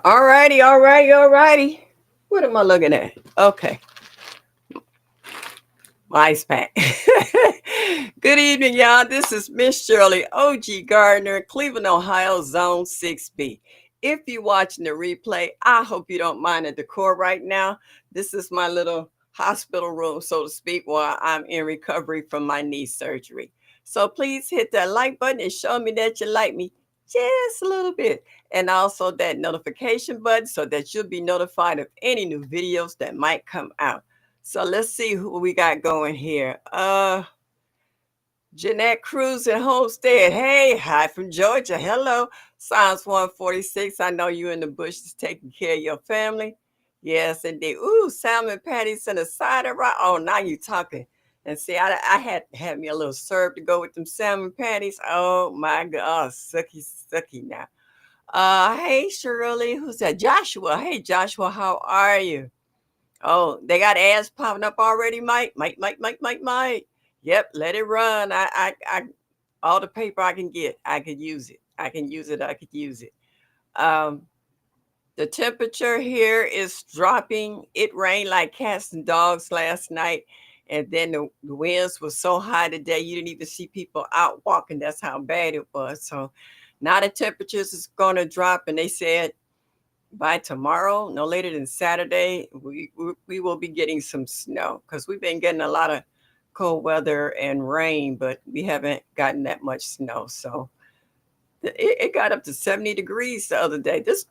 All righty, all righty, all righty. What am I looking at? Okay, my ice pack. Good evening, y'all. This is Miss Shirley, OG Gardner, Cleveland, Ohio, Zone 6B. If you're watching the replay, I hope you don't mind the decor right now. This is my little hospital room, so to speak, while I'm in recovery from my knee surgery. So please hit that like button and show me that you like me just a little bit. And also that notification button so that you'll be notified of any new videos that might come out. So let's see who we got going here. Jeanette Cruz and Homestead. Hey, hi from Georgia. Hello. Psalms 146. I know you in the bushes taking care of your family. Yes, indeed. Ooh, salmon patties and a side of rice. Oh, now you talking. And see, I had me a little syrup to go with them salmon patties. Oh my God, oh, sucky now. Hey Shirley, who's that? Joshua. Hey Joshua, how are you? Oh, they got ads popping up already, Mike. Yep, let it run. All the paper I can get, I could use it. I can use it. I could use it. Um, the temperature here is dropping. It rained like cats and dogs last night, and then the winds were so high today you didn't even see people out walking. That's how bad it was. So now the temperatures is going to drop, and they said by tomorrow, no later than Saturday, we will be getting some snow because we've been getting a lot of cold weather and rain, but we haven't gotten that much snow. So it got up to 70 degrees the other day. This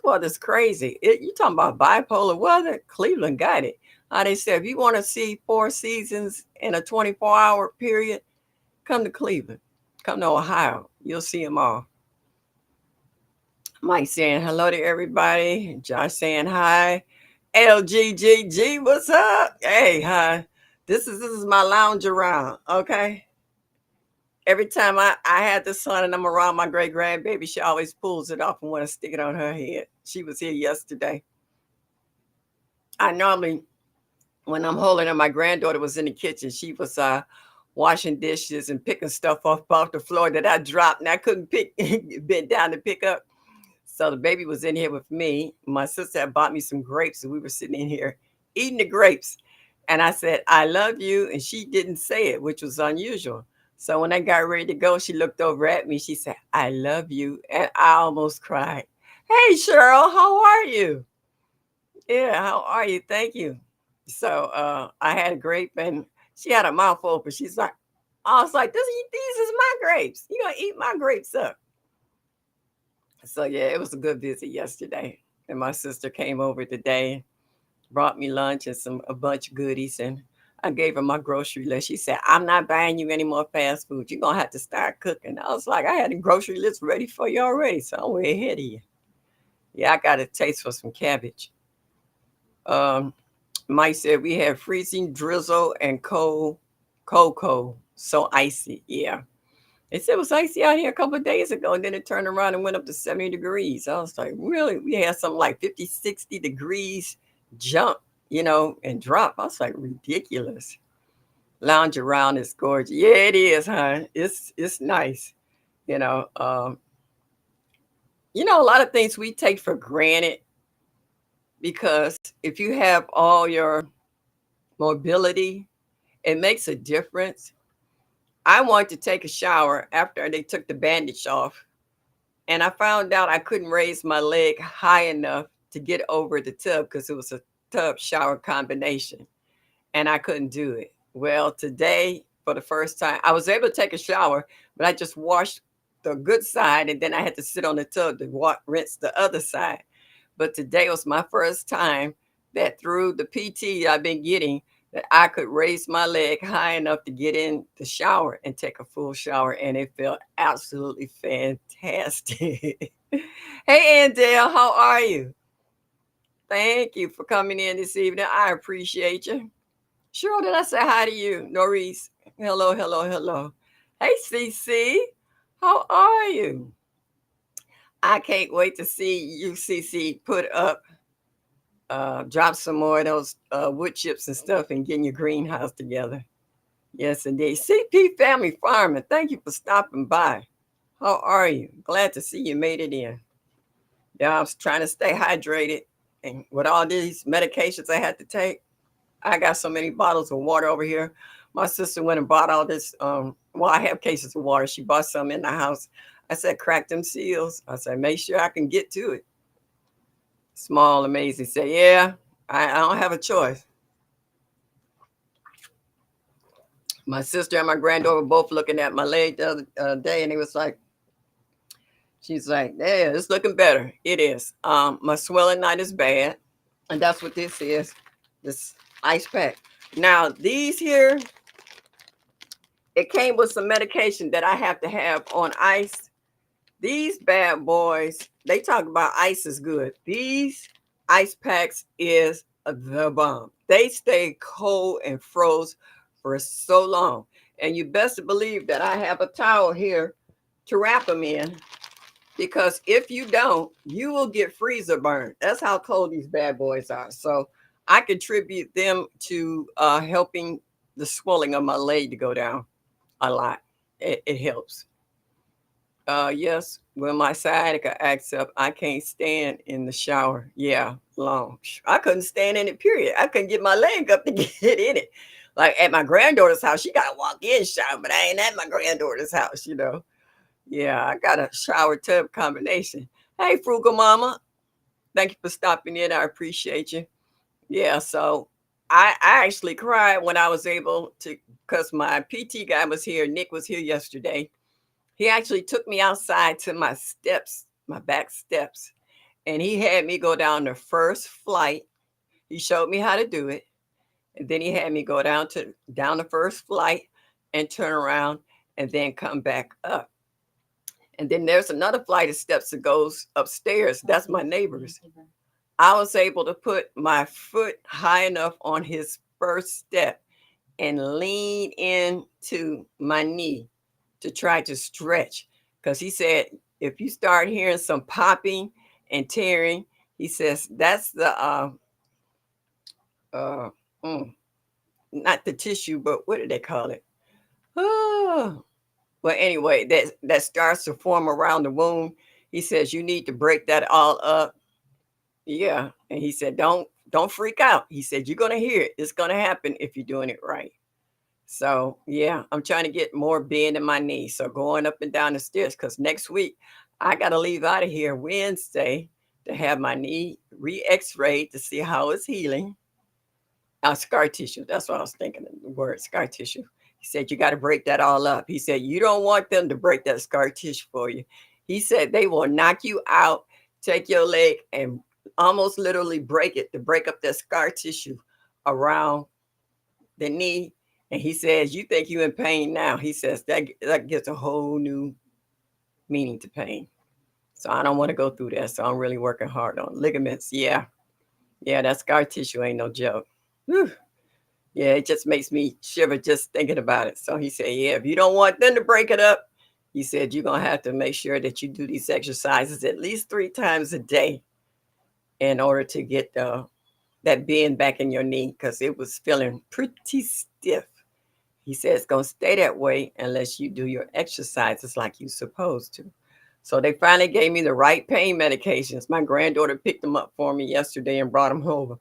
weather's crazy. You talking about bipolar weather? Cleveland got it. They said if you want to see four seasons in a 24-hour period, come to Cleveland, come to Ohio. You'll see them all. Mike saying hello to everybody. Josh saying hi. LGGG, what's up? Hey, hi. This is my lounge around. Okay. Every time I had the son and I'm around my great grandbaby, she always pulls it off and want to stick it on her head. She was here yesterday. I normally, when I'm holding her, my granddaughter was in the kitchen. She was washing dishes and picking stuff off the floor that I dropped and I couldn't pick bend down to pick up. So the baby was in here with me. My sister had bought me some grapes, and we were sitting in here eating the grapes. And I said, I love you. And she didn't say it, which was unusual. So when I got ready to go, she looked over at me. She said, I love you. And I almost cried. Hey, Cheryl, how are you? Yeah, how are you? Thank you. So I had a grape, and she had a mouth open. She's like, I was like, these is my grapes. You gonna eat my grapes up. So yeah, it was a good visit yesterday. And my sister came over today, brought me lunch and a bunch of goodies, and I gave her my grocery list. She said, I'm not buying you any more fast food. You're gonna have to start cooking. I was like, I had a grocery list ready for you already, so I'm way ahead of you. Yeah, I got a taste for some cabbage. Um, Mike said we had freezing drizzle and cold, so icy. Yeah. They said it was icy out here a couple of days ago, and then it turned around and went up to 70 degrees. I was like, really? We had something like 50, 60 degrees jump, and drop. I was like, ridiculous. Lounge around is gorgeous. Yeah, it is, huh? It's nice. You know, um, a lot of things we take for granted because if you have all your mobility, it makes a difference. I wanted to take a shower after they took the bandage off, and I found out I couldn't raise my leg high enough to get over the tub because it was a tub shower combination, and I couldn't do it. Well, today, for the first time, I was able to take a shower, but I just washed the good side, and then I had to sit on the tub to rinse the other side. But today was my first time that through the PT I've been getting, that I could raise my leg high enough to get in the shower and take a full shower, and it felt absolutely fantastic. Hey, Andale, how are you? Thank you for coming in this evening. I appreciate you. Cheryl, did I say hi to you? Norris, hello, hello, hello. Hey, CC, how are you? I can't wait to see you, CC, put up, drop some more of those wood chips and stuff and getting your greenhouse together. Yes, indeed. CP Family Farming, thank you for stopping by. How are you? Glad to see you made it in. Yeah, I was trying to stay hydrated. And with all these medications I had to take, I got so many bottles of water over here. My sister went and bought all this. Well, I have cases of water. She bought some in the house. I said, crack them seals. I said, make sure I can get to it. Small, amazing. Said, yeah, I don't have a choice. My sister and my granddaughter were both looking at my leg the other day, and it was like, she's like, yeah, it's looking better. It is. My swelling not as bad, and that's what this is. This ice pack. Now these here, it came with some medication that I have to have on ice. These bad boys, they talk about ice is good. These ice packs is the bomb. They stay cold and froze for so long. And you best believe that I have a towel here to wrap them in, because if you don't, you will get freezer burn. That's how cold these bad boys are. So I contribute them to helping the swelling of my leg to go down a lot. It helps. Yes, when my sciatica acts up, I can't stand in the shower. Yeah, long. I couldn't stand in it, period. I couldn't get my leg up to get in it. Like at my granddaughter's house, she got to walk in shower, but I ain't at my granddaughter's house. Yeah, I got a shower tub combination. Hey, Frugal Mama, thank you for stopping in. I appreciate you. Yeah, so I actually cried when I was able to, because my PT guy was here. Nick was here yesterday. He actually took me outside to my steps, my back steps, and he had me go down the first flight. He showed me how to do it, and then he had me go down the first flight and turn around and then come back up. And then there's another flight of steps that goes upstairs. That's my neighbor's. I was able to put my foot high enough on his first step and lean into my knee to try to stretch. Because he said, if you start hearing some popping and tearing, he says, that's the, uh, mm, not the tissue, but what do they call it? Oh, well, anyway, that starts to form around the wound. He says, you need to break that all up. Yeah. And he said, don't freak out. He said, you're going to hear it. It's going to happen if you're doing it right. So yeah, I'm trying to get more bend in my knee. So going up and down the stairs, because next week I got to leave out of here Wednesday to have my knee re-x-rayed to see how it's healing. Scar tissue. That's what I was thinking of the word scar tissue. He said, you got to break that all up. He said, you don't want them to break that scar tissue for you. He said, they will knock you out, take your leg and almost literally break it to break up that scar tissue around the knee. And he says, you think you're in pain now. He says that gives a whole new meaning to pain. So I don't want to go through that. So I'm really working hard on ligaments. Yeah. Yeah, that scar tissue ain't no joke. Whew. Yeah, it just makes me shiver just thinking about it. So he said, yeah, if you don't want them to break it up, he said, you're going to have to make sure that you do these exercises at least 3 times a day in order to get that bend back in your knee, because it was feeling pretty stiff. He said it's going to stay that way unless you do your exercises like you're supposed to. So they finally gave me the right pain medications. My granddaughter picked them up for me yesterday and brought them over.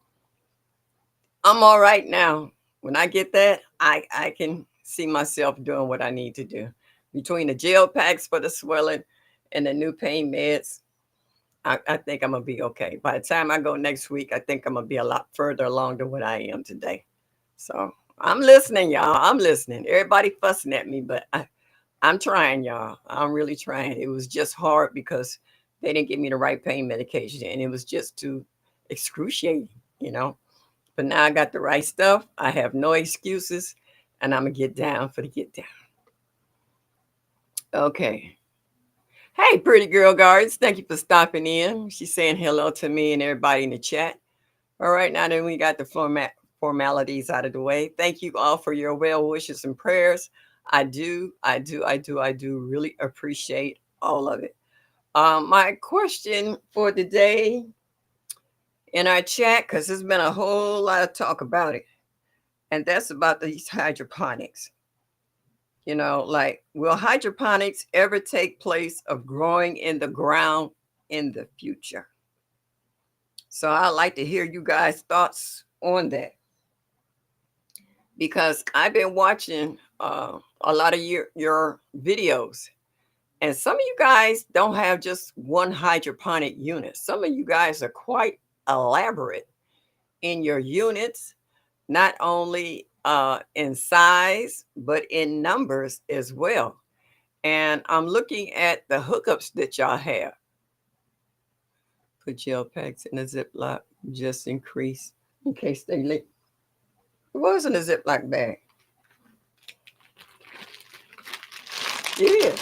I'm all right now. When I get that, I can see myself doing what I need to do. Between the gel packs for the swelling and the new pain meds, I think I'm going to be okay. By the time I go next week, I think I'm going to be a lot further along than what I am today. So I'm listening, y'all. I'm listening. Everybody fussing at me, but I'm trying, y'all. I'm really trying. It was just hard because they didn't give me the right pain medication, and it was just too excruciating. But now I got the right stuff. I have no excuses, and I'm gonna get down for the get down. Okay. Hey, pretty girl guards. Thank you for stopping in. She's saying hello to me and everybody in the chat. All right, now that we got the formalities out of the way, thank you all for your well wishes and prayers. I do really appreciate all of it. My question for the day in our chat, because there's been a whole lot of talk about it, and that's about these hydroponics. Like, will hydroponics ever take place of growing in the ground? in the future. So I'd like to hear you guys' thoughts on that because I've been watching a lot of your videos, and some of you guys don't have just one hydroponic unit. Some of you guys are quite elaborate in your units, not only in size, but in numbers as well. And I'm looking at the hookups that y'all have. Put gel packs in a Ziploc, just increase in case they leak. It wasn't a Ziploc bag. It is.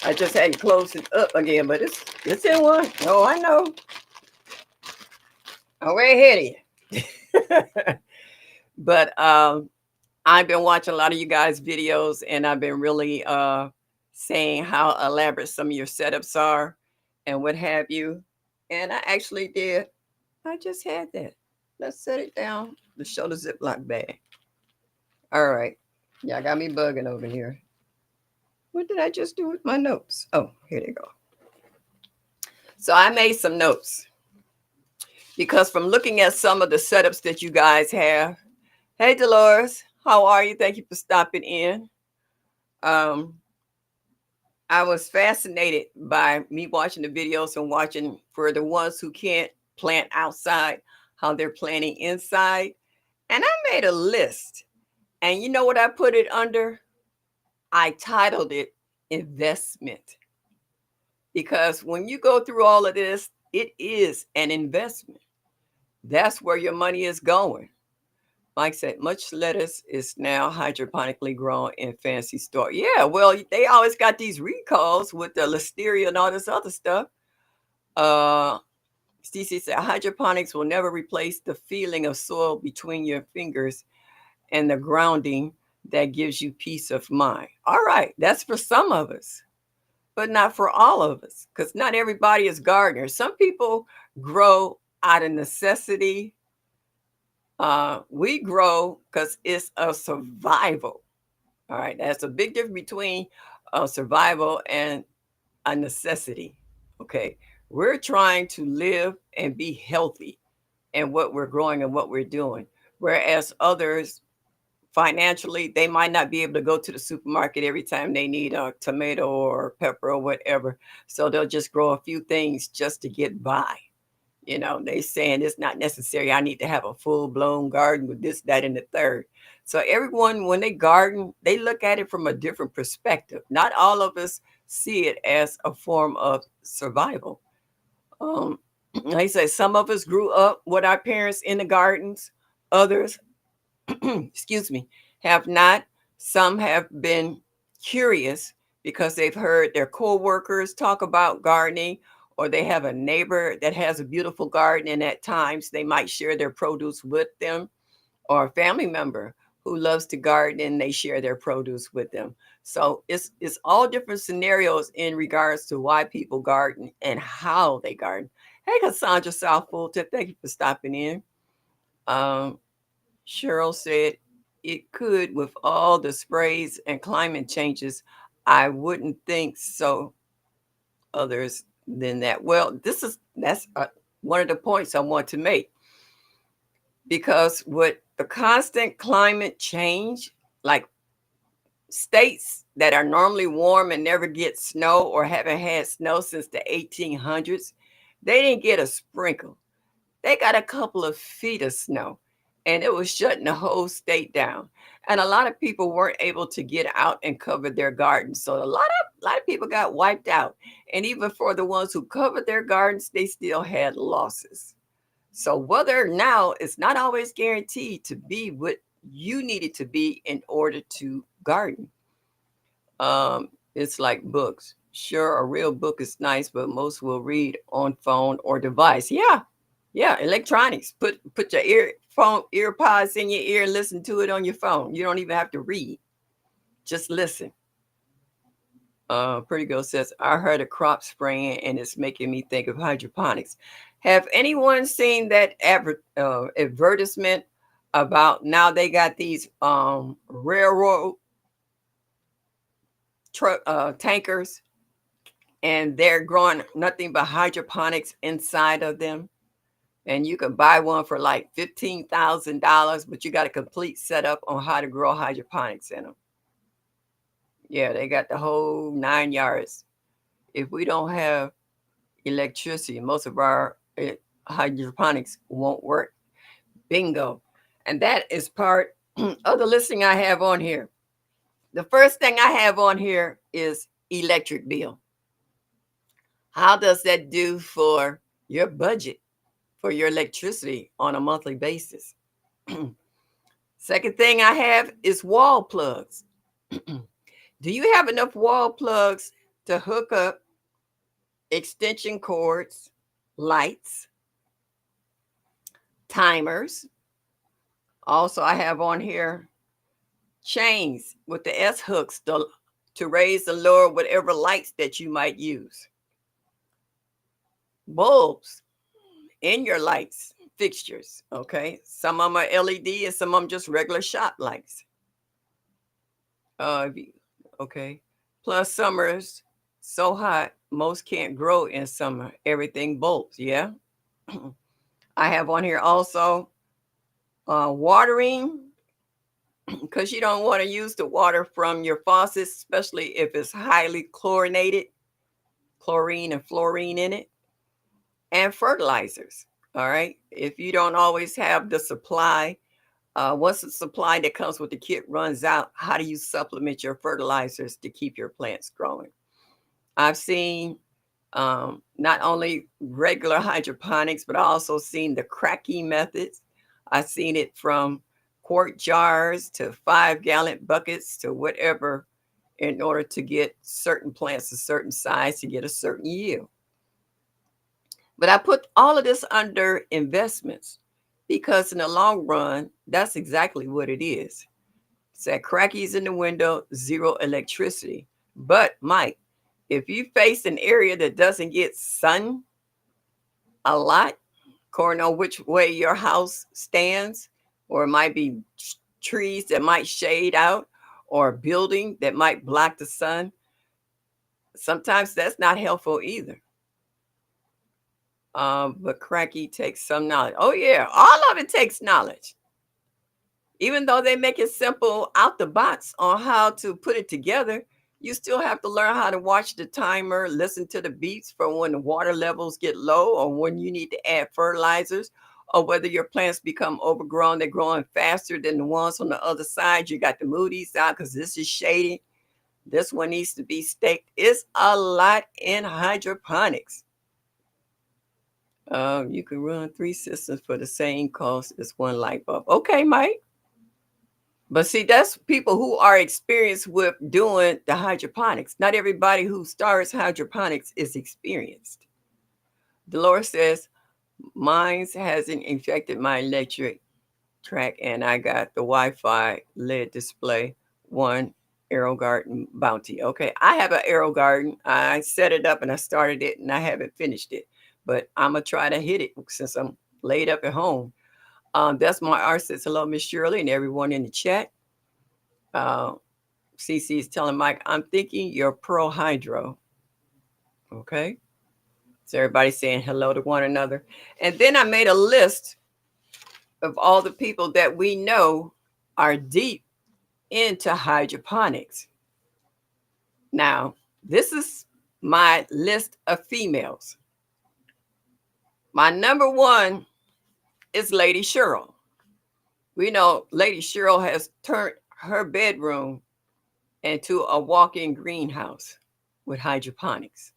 I just had to close it up again, but it's in one. Oh, I know. I'm way ahead of you. But I've been watching a lot of you guys' videos, and I've been really saying how elaborate some of your setups are and what have you. And I actually did. I just had that. Let's set it down to show the Ziploc bag. All right. Y'all got me bugging over here. What did I just do with my notes? Oh, here they go. So I made some notes because from looking at some of the setups that you guys have. Hey, Dolores, how are you? Thank you for stopping in. Um, I was fascinated by me watching the videos and watching for the ones who can't plant outside, how they're planting inside. And I made a list. And you know what I put it under? I titled it investment. Because when you go through all of this, it is an investment. That's where your money is going. Mike said, much lettuce is now hydroponically grown in fancy store. Yeah, well, they always got these recalls with the listeria and all this other stuff. Uh, Stacey said, hydroponics will never replace the feeling of soil between your fingers and the grounding that gives you peace of mind. All right, that's for some of us, but not for all of us, because not everybody is gardeners. Some people grow out of necessity. We grow because it's a survival. All right, that's a big difference between survival and a necessity. Okay, we're trying to live and be healthy in what we're growing and what we're doing, whereas others financially they might not be able to go to the supermarket every time they need a tomato or pepper or whatever, so they'll just grow a few things just to get by. They saying it's not necessary. I need to have a full blown garden with this, that, and the third. So everyone, when they garden, they look at it from a different perspective. Not all of us see it as a form of survival. Um, like I say, some of us grew up with our parents in the gardens. Others, excuse me, have not. Some have been curious because they've heard their co-workers talk about gardening, or they have a neighbor that has a beautiful garden, and at times they might share their produce with them, or a family member who loves to garden and they share their produce with them. So it's all different scenarios in regards to why people garden and how they garden. Hey, Cassandra South Fulton, thank you for stopping in. Um, Cheryl said it could with all the sprays and climate changes. I wouldn't think so others than that. Well, that's one of the points I want to make, because with the constant climate change, like states that are normally warm and never get snow or haven't had snow since the 1800s, they didn't get a sprinkle. They got a couple of feet of snow, and it was shutting the whole state down. And a lot of people weren't able to get out and cover their gardens. So a lot of people got wiped out. And even for the ones who covered their gardens, they still had losses. So whether now it's not always guaranteed to be what you need it to be in order to garden. It's like books. Sure, a real book is nice, but most will read on phone or device. Yeah, yeah, electronics. Put your ear pods in your ear and listen to it on your phone. You don't even have to read. Just listen. Pretty Girl says, I heard a crop spraying and it's making me think of hydroponics. Have anyone seen that advertisement about now they got these railroad truck tankers, and they're growing nothing but hydroponics inside of them. And you can buy one for like $15,000, but you got a complete setup on how to grow hydroponics in them. Yeah, they got the whole 9 yards. If we don't have electricity, most of our hydroponics won't work. Bingo. And that is part of the listing I have on here. The first thing I have on here is electric bill. How does that do for your budget for your electricity on a monthly basis? Second thing I have is wall plugs. Do you have enough wall plugs to hook up extension cords, lights, timers? Also, I have on here chains with the S hooks to raise and lower whatever lights that you might use. Bulbs in your lights fixtures. Okay, some of them are LED and some of them just regular shop lights. Okay, plus summer's so hot most can't grow in summer. Everything bulbs. Yeah. I have on here also watering, because you don't want to use the water from your faucets, especially if it's highly chlorinated, chlorine and fluorine in it, and fertilizers. All right. If you don't always have the supply, once the supply that comes with the kit runs out, how do you supplement your fertilizers to keep your plants growing? I've seen not only regular hydroponics, but I also seen the cracking methods. I've seen it from quart jars to 5-gallon buckets to whatever, in order to get certain plants a certain size to get a certain yield. But I put all of this under investments because in the long run, that's exactly what it is. It's that crackies in the window, zero electricity. But Mike, if you face an area that doesn't get sun a lot, according on which way your house stands, or it might be trees that might shade out, or a building that might block the sun, sometimes that's not helpful either. But cracky takes some knowledge. Oh yeah, all of it takes knowledge. Even though they make it simple out the box on how to put it together, you still have to learn how to watch the timer, listen to the beeps for when the water levels get low or when you need to add fertilizers, or whether your plants become overgrown, they're growing faster than the ones on the other side. You got to move these out because this is shady. This one needs to be staked. It's a lot in hydroponics. You can run 3 systems for the same cost as one light bulb. Okay, Mike. But see, that's people who are experienced with doing the hydroponics. Not everybody who starts hydroponics is experienced. Dolores says, mine hasn't infected my electric track, and I got the Wi-Fi LED display, one Aero Garden Bounty. Okay, I have an Aero Garden. I set it up and I started it and I haven't finished it. But I'm going to try to hit it since I'm laid up at home. That's my art says hello, Miss Shirley, and everyone in the chat. CC is telling Mike, I'm thinking you're pro hydro. Okay. So everybody's saying hello to one another. And then I made a list of all the people that we know are deep into hydroponics. Now, this is my list of females. My number one is Lady Cheryl. We know Lady Cheryl has turned her bedroom into a walk-in greenhouse with hydroponics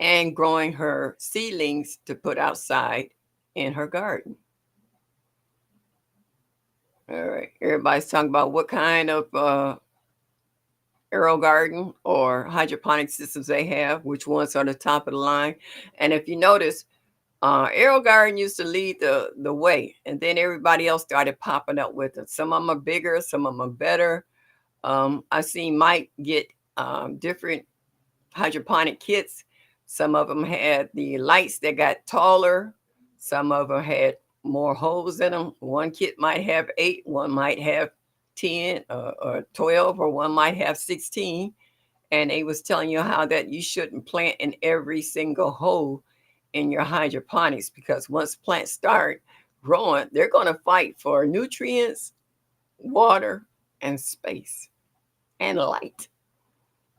and growing her seedlings to put outside in her garden. All right, everybody's talking about what kind of Aero Garden or hydroponic systems they have, which ones are the top of the line. And if you notice, Aero Garden used to lead the way, and then everybody else started popping up with it. Some of them are bigger, some of them are better. I seen Mike get different hydroponic kits. Some of them had the lights that got taller. Some of them had more holes in them. One kit might have 8, one might have 10 or 12, or one might have 16. and they was telling you how that you shouldn't plant in every single hole in your hydroponics, because once plants start growing, they're going to fight for nutrients, water, and space, and light.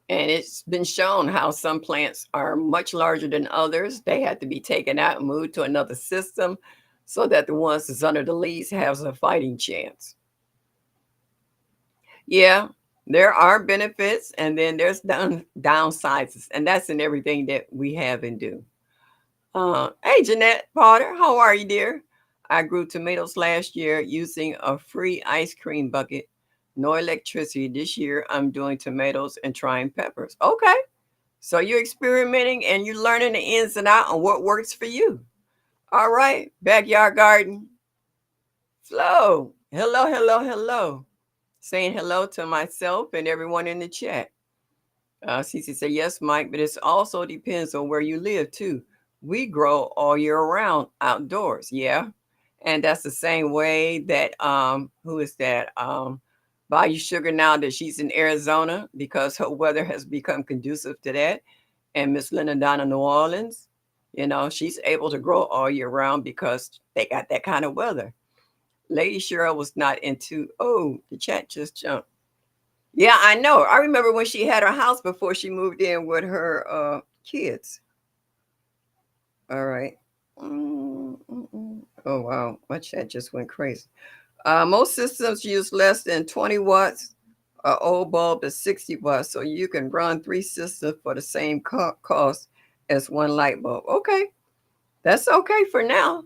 And it's been shown how some plants are much larger than others. They have to be taken out and moved to another system so that the ones that's under the leaves has a fighting chance. Yeah, there are benefits, and then there's downsides, and that's in everything that we have and do. Hey, Jeanette Potter, how are you, dear? I grew tomatoes last year using a free ice cream bucket. No electricity. This year, I'm doing tomatoes and trying peppers. Okay, so you're experimenting and you're learning the ins and out on what works for you. All right, backyard garden. Flo, hello, hello, hello. Saying hello to myself and everyone in the chat. Cece said, yes, Mike, but it also depends on where you live too. We grow all year round outdoors. Yeah. And that's the same way that, who is that? Bayou Sugar, now that she's in Arizona because her weather has become conducive to that. And Miss Linda down in New Orleans, she's able to grow all year round because they got that kind of weather. Lady Cheryl was not into, oh, the chat just jumped. Yeah, I know. I remember when she had her house before she moved in with her kids. All right. Oh, wow. My chat just went crazy. Most systems use less than 20 watts. An old bulb is 60 watts, so you can run 3 systems for the same cost as one light bulb. Okay, that's okay for now.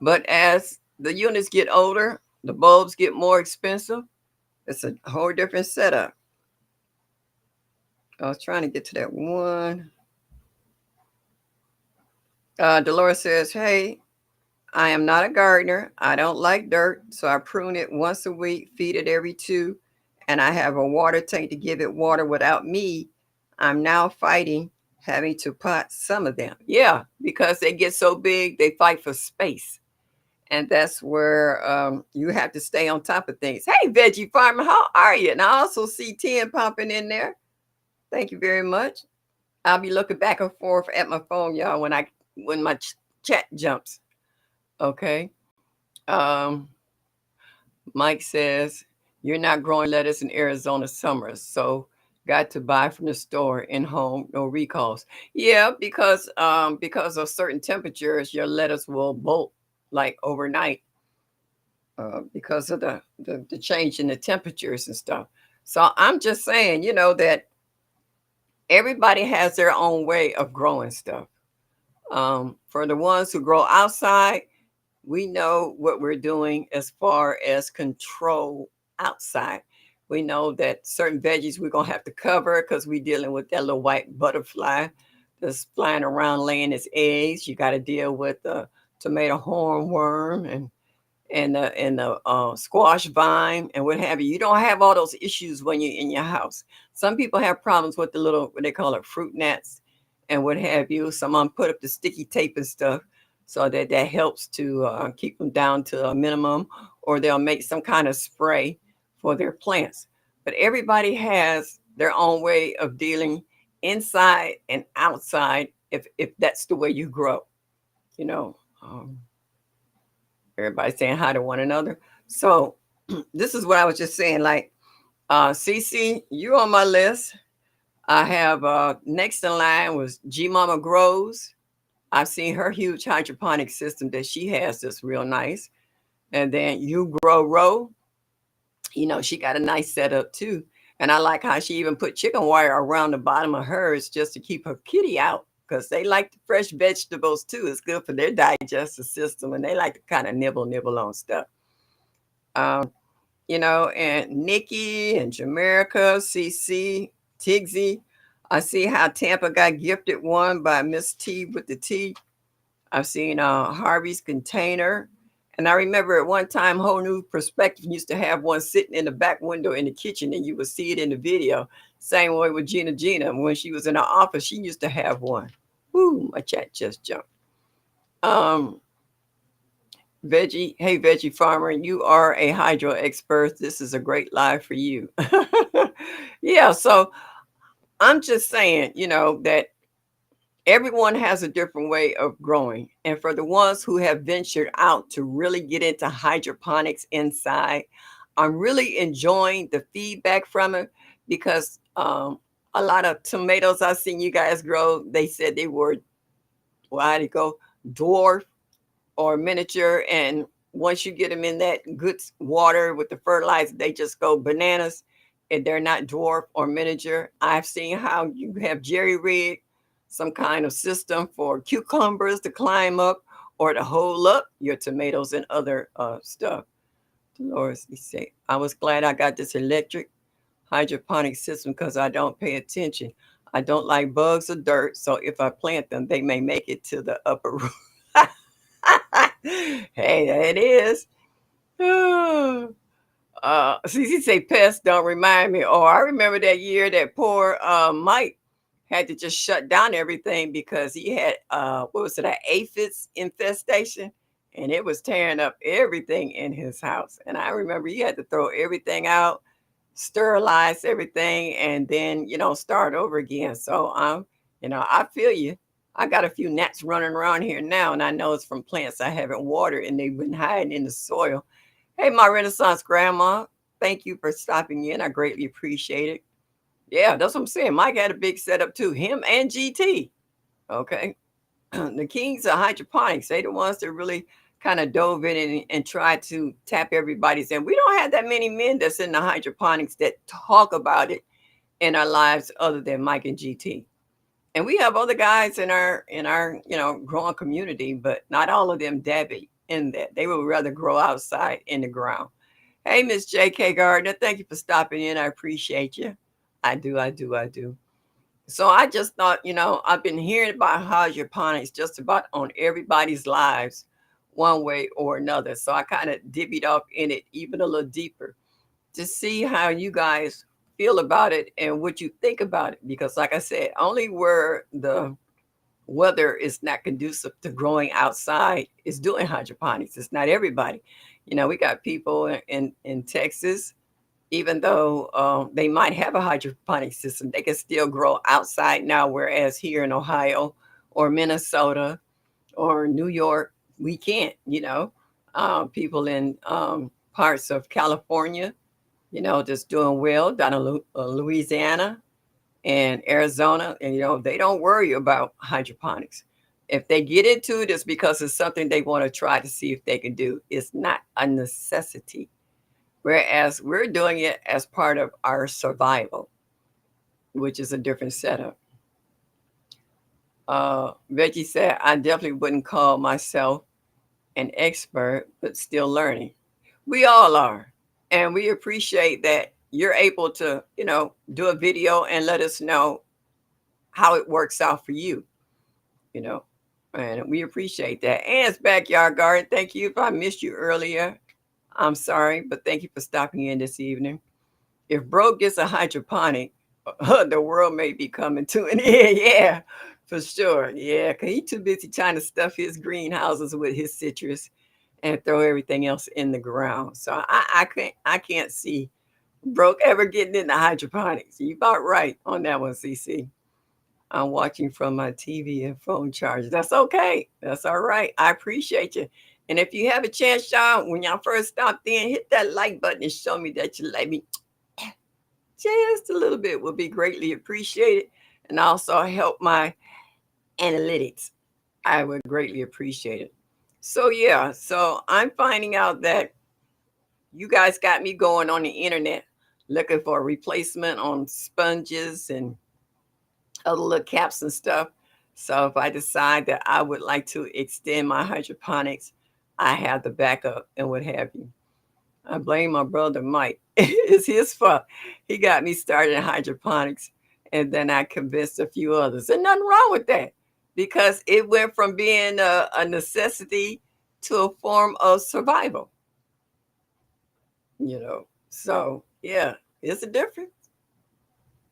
But as the units get older, the bulbs get more expensive. It's a whole different setup. I was trying to get to that one. Dolores says, hey, I am not a gardener. I don't like dirt, so I prune it once a week, feed it every 2, and I have a water tank to give it water without me. I'm now fighting having to pot some of them. Yeah, because they get so big, they fight for space. And that's where you have to stay on top of things. Hey, Veggie Farmer, how are you? And I also see 10 popping in there. Thank you very much. I'll be looking back and forth at my phone, y'all, when my chat jumps. Okay. Um, Mike says you're not growing lettuce in Arizona summers, so got to buy from the store in home, no recalls. Yeah, because of certain temperatures, your lettuce will bolt like overnight because of the change in the temperatures and stuff. So I'm just saying, that everybody has their own way of growing stuff. For the ones who grow outside, we know what we're doing as far as control outside. We know that certain veggies we're gonna have to cover because we're dealing with that little white butterfly that's flying around laying its eggs. You got to deal with the tomato hornworm and the squash vine and what have you. You don't have all those issues when you're in your house. Some people have problems with the little, what they call it, fruit gnats and what have you. Some put up the sticky tape and stuff so that helps to keep them down to a minimum, or they'll make some kind of spray for their plants. But everybody has their own way of dealing inside and outside if that's the way you grow, you know. Um, Everybody saying hi to one another. So this is what I was just saying. Like, CC, you on my list. I have next in line was G Mama Grows. I've seen her huge hydroponic system that she has that's real nice. And then You Grow Row, she got a nice setup too. And I like how she even put chicken wire around the bottom of hers just to keep her kitty out because they like the fresh vegetables too. It's good for their digestive system and they like to kind of nibble on stuff. Um, and Nikki and Jamaica, CC, Tigsy. I see how Tampa got gifted one by Miss T with the T. I've seen Harvey's container. And I remember at one time, Whole New Perspective used to have one sitting in the back window in the kitchen, and you would see it in the video. Same way with Gina. When she was in her office, she used to have one. Woo, my chat just jumped. Um, hey, Veggie Farmer, you are a hydro expert. This is a great live for you. Yeah, so I'm just saying, that everyone has a different way of growing. And for the ones who have ventured out to really get into hydroponics inside, I'm really enjoying the feedback from it because a lot of tomatoes I've seen you guys grow, they said they were, well, how to go, dwarf or miniature. And once you get them in that good water with the fertilizer, they just go bananas and they're not dwarf or miniature. I've seen how you have jerry rig, some kind of system for cucumbers to climb up or to hold up your tomatoes and other stuff. Dolores, he said, I was glad I got this electric hydroponic system because I don't pay attention. I don't like bugs or dirt, so if I plant them, they may make it to the upper room. Hey, there it is. CC say pests don't remind me. Oh, I remember that year that poor Mike had to just shut down everything because he had what was it, an aphids infestation, and it was tearing up everything in his house. And I remember he had to throw everything out, sterilize everything, and then start over again. So I feel you. I got a few gnats running around here now, and I know it's from plants I haven't watered, and they've been hiding in the soil. Hey, my Renaissance grandma, thank you for stopping in. I greatly appreciate it. Yeah, that's what I'm saying. Mike had a big setup too. Him and GT. Okay. The kings of hydroponics, they the ones that really kind of dove in and tried to tap everybody's in. We don't have that many men that's in the hydroponics that talk about it in our lives other than Mike and GT. And we have other guys in our growing community, but not all of them dabby in that. They would rather grow outside in the ground. Hey, Miss J.K. Gardner, thank you for stopping in. I appreciate you. I do, I do, I do. So I just thought, I've been hearing about hydroponics just about on everybody's lives one way or another. So I kind of divvied off in it even a little deeper to see how you guys feel about it and what you think about it. Because, like I said, only where the weather is not conducive to growing outside is doing hydroponics. It's not everybody. We got people in Texas, even though they might have a hydroponic system, they can still grow outside now. Whereas here in Ohio or Minnesota or New York, we can't. People in parts of California, just doing well down in Louisiana and Arizona, and they don't worry about hydroponics. If they get into it, it's because it's something they want to try to see if they can do. It's not a necessity. Whereas we're doing it as part of our survival, which is a different setup. Reggie said, I definitely wouldn't call myself an expert, but still learning. We all are. And we appreciate that you're able to, do a video and let us know how it works out for you, you know. And we appreciate that. Ann's Backyard Garden, thank you. If I missed you earlier, I'm sorry, but thank you for stopping in this evening. If Bro gets a hydroponic, the world may be coming to an end. Yeah, for sure. Yeah, because he's too busy trying to stuff his greenhouses with his citrus and throw everything else in the ground. So I can't see Broke ever getting into hydroponics. You about right on that one, CC. I'm watching from my TV and phone charger. That's okay. That's all right. I appreciate you. And if you have a chance, y'all, when y'all first stopped in, hit that like button and show me that you like me just a little bit would be greatly appreciated. And also help my analytics. I would greatly appreciate it. So yeah, so I'm finding out that you guys got me going on the internet looking for a replacement on sponges and other little caps and stuff. So if I decide that I would like to extend my hydroponics, I have the backup and what have you. I blame my brother Mike. It's his fault. He got me started in hydroponics, and then I convinced a few others. And nothing wrong with that because it went from being a necessity to a form of survival, you know. So yeah, it's a difference,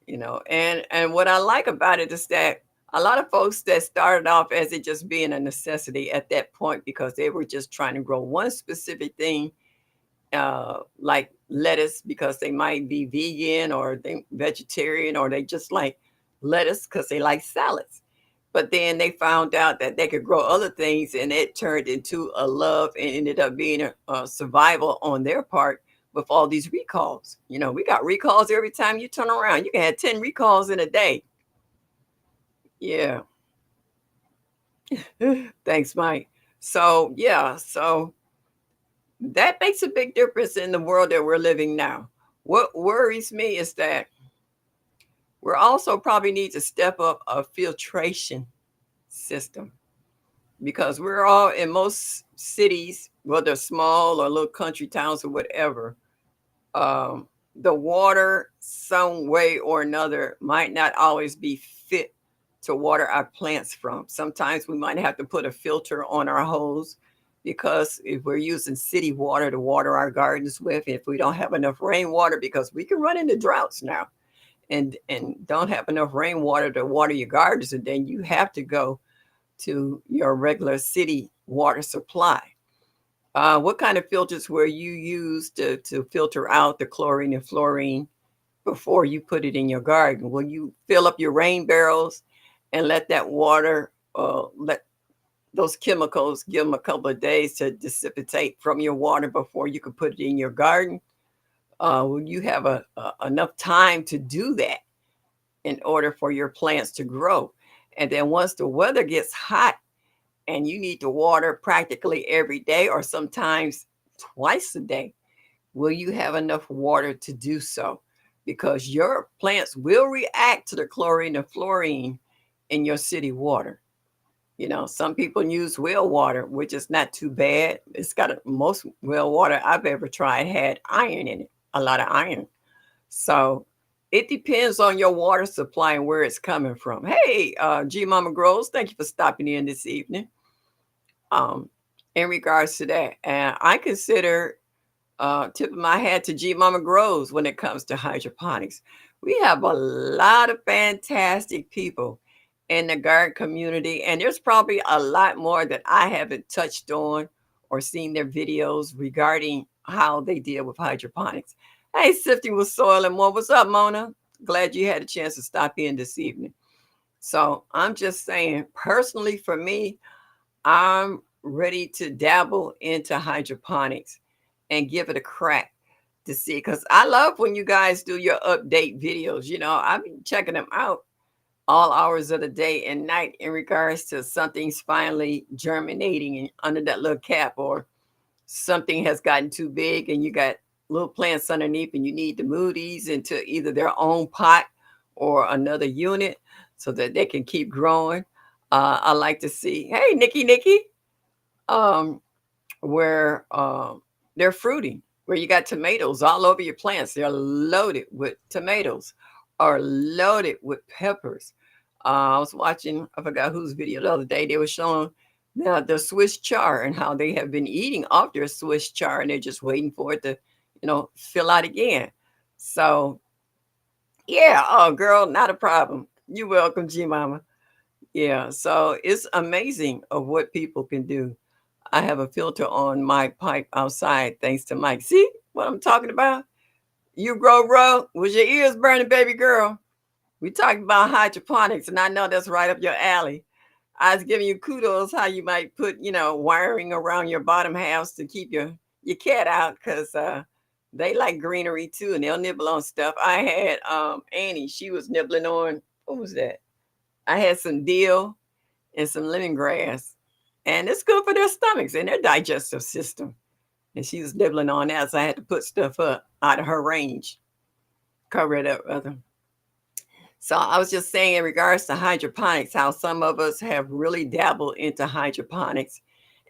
and what I like about it is that a lot of folks that started off as it just being a necessity at that point because they were just trying to grow one specific thing, like lettuce, because they might be vegan or they vegetarian or they just like lettuce because they like salads. But then they found out that they could grow other things, and it turned into a love and ended up being a survival on their part with all these recalls. We got recalls every time you turn around. You can have 10 recalls in a day. Yeah. Thanks, Mike. So, yeah, so that makes a big difference in the world that we're living now. What worries me is that we're also probably need to step up a filtration system because we're all in most cities, whether small or little country towns or whatever. um, the water, some way or another, might not always be fit to water our plants from. Sometimes we might have to put a filter on our hose because if we're using city water to water our gardens with, if we don't have enough rainwater, because we can run into droughts now and don't have enough rainwater to water your gardens, and then you have to go to your regular city water supply. What kind of filters were you used to filter out the chlorine and fluorine before you put it in your garden? Will you fill up your rain barrels and let that water, let those chemicals, give them a couple of days to dissipate from your water before you can put it in your garden? Will you have enough time to do that in order for your plants to grow? And then once the weather gets hot, and you need to water practically every day or sometimes twice a day, will you have enough water to do so? Because your plants will react to the chlorine and fluorine in your city water. Some people use well water, which is not too bad. It's got most well water I've ever tried had iron in it, a lot of iron. So it depends on your water supply and where it's coming from. Hey, G Mama Grows, thank you for stopping in this evening. um, in regards to that. And I consider tip of my hat to G Mama Grows when it comes to hydroponics. We have a lot of fantastic people in the garden community, and there's probably a lot more that I haven't touched on or seen their videos regarding how they deal with hydroponics. Hey, Sifting with Soil and More. What's up, Mona? Glad you had a chance to stop in this evening. So I'm just saying, personally, for me, I'm ready to dabble into hydroponics and give it a crack to see, because I love when you guys do your update videos. I've been checking them out all hours of the day and night in regards to something's finally germinating under that little cap, or something has gotten too big and you got little plants underneath and you need to move these into either their own pot or another unit so that they can keep growing. I like to see, hey, Nikki, um, where they're fruiting, where you got tomatoes all over your plants. They're loaded with tomatoes or loaded with peppers. I was watching, I forgot whose video the other day. They were showing the Swiss char and how they have been eating off their Swiss char and they're just waiting for it to, fill out again. So, yeah, oh, girl, not a problem. You're welcome, G Mama. Yeah, so it's amazing of what people can do. I have a filter on my pipe outside, thanks to Mike. See what I'm talking about? You grow row. Was your ears burning, baby girl? We talked about hydroponics, and I know that's right up your alley. I was giving you kudos how you might put, wiring around your bottom house to keep your cat out, because they like greenery too, and they'll nibble on stuff. I had Annie. She was nibbling on, what was that? I had some dill and some lemongrass, and it's good for their stomachs and their digestive system. And she was nibbling on that, so I had to put stuff up out of her range, cover it up rather. So I was just saying in regards to hydroponics, how some of us have really dabbled into hydroponics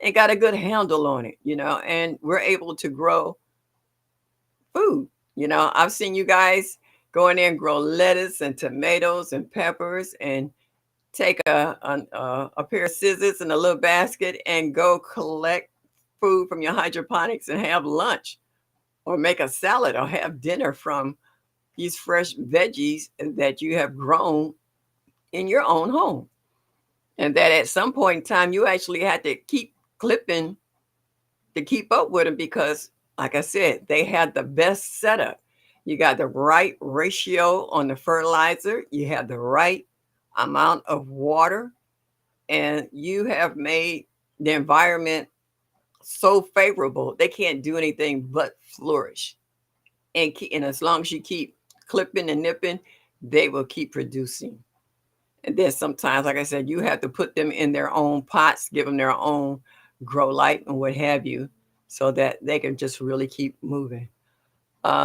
and got a good handle on it, and we're able to grow food. I've seen you guys go in there and grow lettuce and tomatoes and peppers, and take a pair of scissors and a little basket and go collect food from your hydroponics and have lunch, or make a salad, or have dinner from these fresh veggies that you have grown in your own home. And that at some point in time, you actually had to keep clipping to keep up with them because, like I said, they had the best setup. You got the right ratio on the fertilizer. You have the right amount of water, and you have made the environment so favorable they can't do anything but flourish. And as long as you keep clipping and nipping, they will keep producing. And then sometimes, like I said, you have to put them in their own pots, give them their own grow light and what have you, so that they can just really keep moving.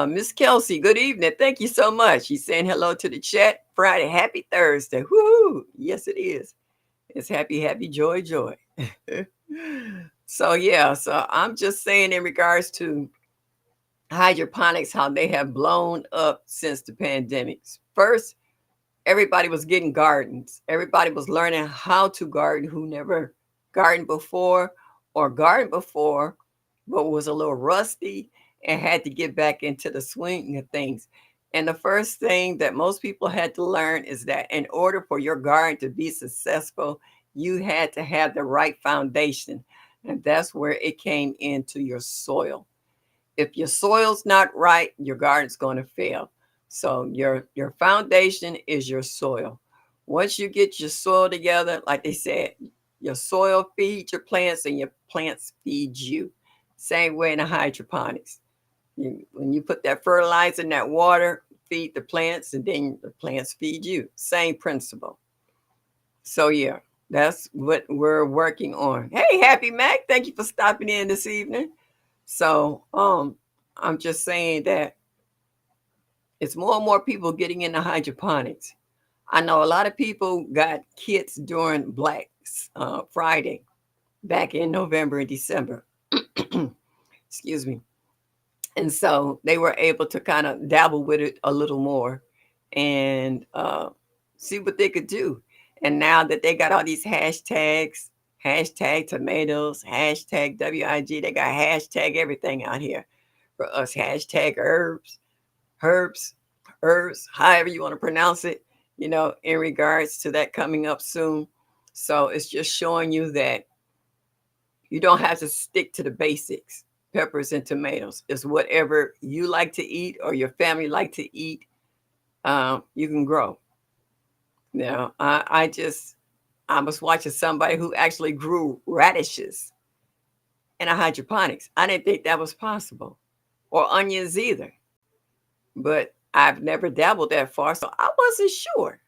Miss Kelsey, good evening. Thank you so much. She's saying hello to the chat. Friday, happy Thursday. Woo! Yes, it is. It's happy, happy, joy, joy. So yeah, so I'm just saying in regards to hydroponics, how they have blown up since the pandemics. First, everybody was getting gardens. Everybody was learning how to garden who never gardened before or gardened before, but was a little rusty and had to get back into the swing of things. And the first thing that most people had to learn is that in order for your garden to be successful, you had to have the right foundation. And that's where it came into your soil. If your soil's not right, your garden's going to fail. So your foundation is your soil. Once you get your soil together, like they said, your soil feeds your plants and your plants feed you. Same way in the hydroponics. When you put that fertilizer and that water, feed the plants, and then the plants feed you. Same principle. So yeah, that's what we're working on. Hey, Happy Mac, thank you for stopping in this evening. So I'm just saying that it's more and more people getting into hydroponics. I know a lot of people got kits during Black Friday back in November and December. Excuse me. And so they were able to kind of dabble with it a little more and see what they could do. And now that they got all these hashtags, hashtag tomatoes, hashtag WIG, they got hashtag everything out here for us, hashtag herbs, herbs, however you want to pronounce it, in regards to that coming up soon. So it's just showing you that you don't have to stick to the basics. Peppers and tomatoes is whatever you like to eat or your family like to eat. You can grow. Now, I was watching somebody who actually grew radishes in a hydroponics. I didn't think that was possible, or onions either. But I've never dabbled that far, so I wasn't sure.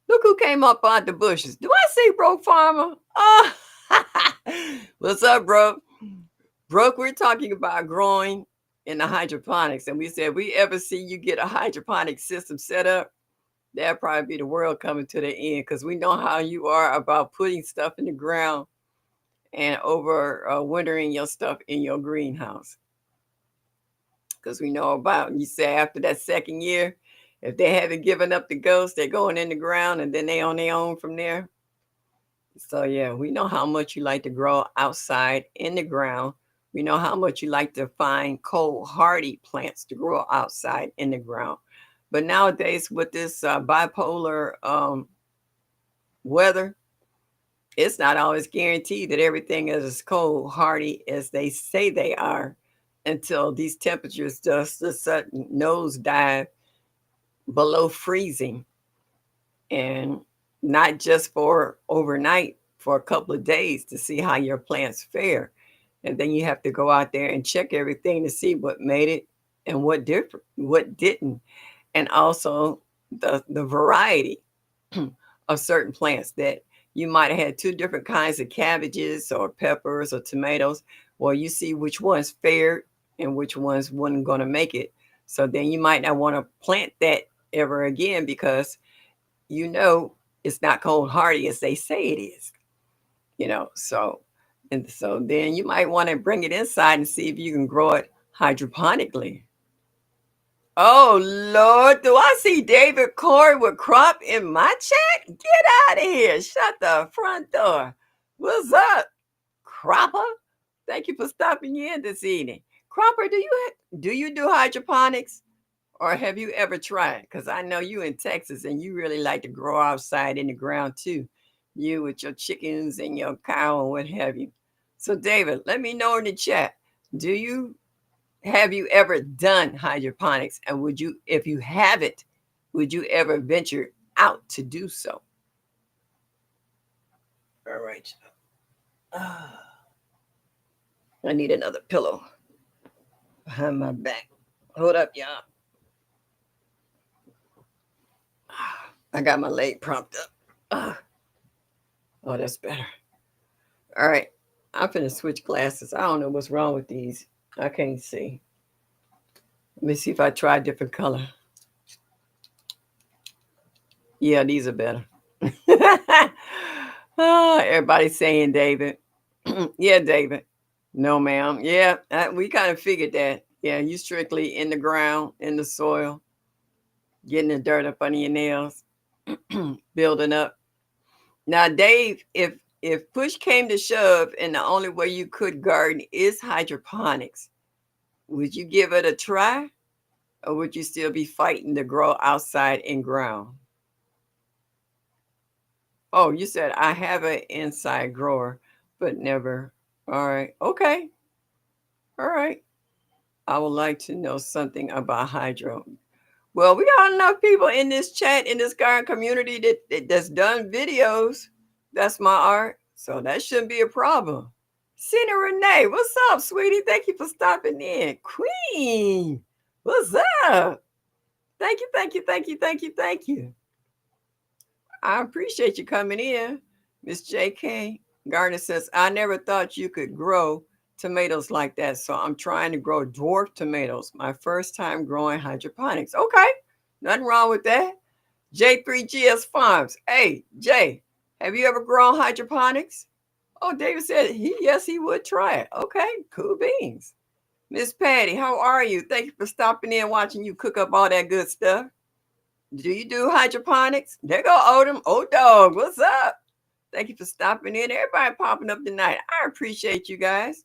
Look who came up out the bushes. Do I see Broke Farmer? Oh, what's up, bro? Brooke, we're talking about growing in the hydroponics. And we said, we ever see you get a hydroponic system set up, that'll probably be the world coming to the end because we know how you are about putting stuff in the ground and over wintering your stuff in your greenhouse. Because we know about, you say after that second year, if they haven't given up the ghost, they're going in the ground and then they on their own from there. So yeah, we know how much you like to grow outside in the ground. We know how much you like to find cold, hardy plants to grow outside in the ground. But nowadays, with this bipolar weather, it's not always guaranteed that everything is as cold, hardy as they say they are until these temperatures just a sudden nosedive below freezing. And not just for overnight, for a couple of days to see how your plants fare. And then you have to go out there and check everything to see what made it and what different, what didn't. And also the variety of certain plants that you might have had two different kinds of cabbages or peppers or tomatoes. Well, you see which ones fared and which ones wasn't going to make it. So then you might not want to plant that ever again because you know it's not cold hardy as they say it is, so and so then you might want to bring it inside and see if you can grow it hydroponically. Oh Lord, do I see David Corey with crop in my chat? Get out of here. Shut the front door. What's up, Cropper? Thank you for stopping in this evening. Cropper, do you do hydroponics? Or have you ever tried? Because I know you in Texas and you really like to grow outside in the ground too. You with your chickens and your cow and what have you. So, David, let me know in the chat. Do you Have you ever done hydroponics? And would you, if you haven't, would you ever venture out to do so? All right. Ah, I need another pillow behind my back. Hold up, y'all. I got my leg propped up. Oh, that's better. All right. I'm finna switch glasses. I don't know what's wrong with these. I can't see. Let me see if I try a different color. Yeah, these are better. Everybody's saying David. Yeah, David. No, ma'am. Yeah, we kind of figured that. Yeah, you strictly in the ground, in the soil, getting the dirt up under your nails, building up. Now, Dave, if push came to shove and the only way you could garden is hydroponics, would you give it a try, or would you still be fighting to grow outside in ground? Oh, you said I have an inside grower, but never. All right. Okay. All right. I would like to know something about hydro. Well, we got enough people in this chat in this garden community that's done videos. That's my art, so that shouldn't be a problem. Cena Renee, what's up, sweetie? Thank you for stopping in. Queen, what's up? Thank you, thank you, thank you, thank you, thank you. I appreciate you coming in. Miss JK Gardner says, I never thought you could grow tomatoes like that. So I'm trying to grow dwarf tomatoes. My first time growing hydroponics. Okay. Nothing wrong with that. J3GS Farms. Hey, Jay, have you ever grown hydroponics? Oh, David said yes, he would try it. Okay, cool beans. Miss Patty, how are you? Thank you for stopping in, watching you cook up all that good stuff. Do you do hydroponics? There go Odom. Oh, dog, what's up? Thank you for stopping in. Everybody popping up tonight. I appreciate you guys.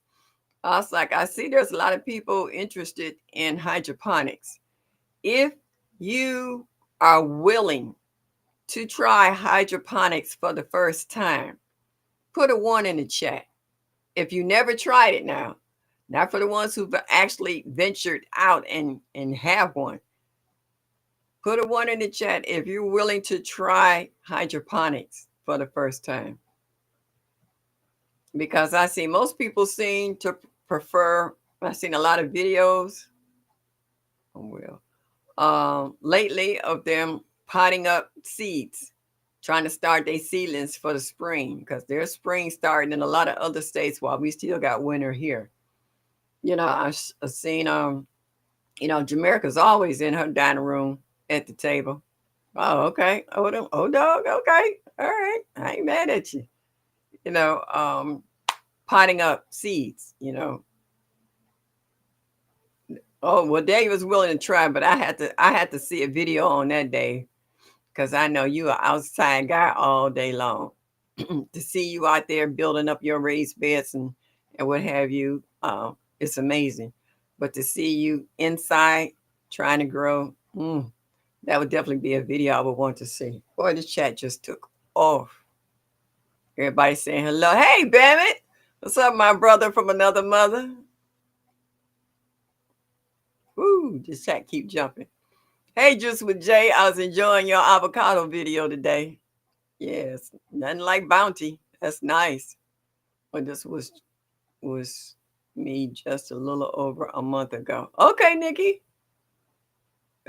It's like I see there's a lot of people interested in hydroponics. If you are willing to try hydroponics for the first time, put a one in the chat. If you never tried it now, not for the ones who've actually ventured out and have one, put a one in the chat if you're willing to try hydroponics for the first time. Because I see most people seem to prefer, I've seen a lot of videos, lately of them potting up seeds, trying to start their seedlings for the spring because there's spring starting in a lot of other states while we still got winter here. I've seen, Jamaica's always in her dining room at the table. Oh, okay. Oh, dog. Okay. All right. I ain't mad at you. You know, um, Potting up seeds, Oh, well, Dave was willing to try, but I had to see a video on that day because I know you are outside guy all day long. To see you out there building up your raised beds and what have you, it's amazing. But to see you inside trying to grow, that would definitely be a video I would want to see. Boy, the chat just took off. Everybody saying hello. Hey, Bammit. What's up, my brother from another mother? Woo, this chat keep jumping. Hey, Juice with Jay. I was enjoying your avocado video today. Yes, nothing like bounty. That's nice. But this was me just a little over a month ago. Okay, Nikki.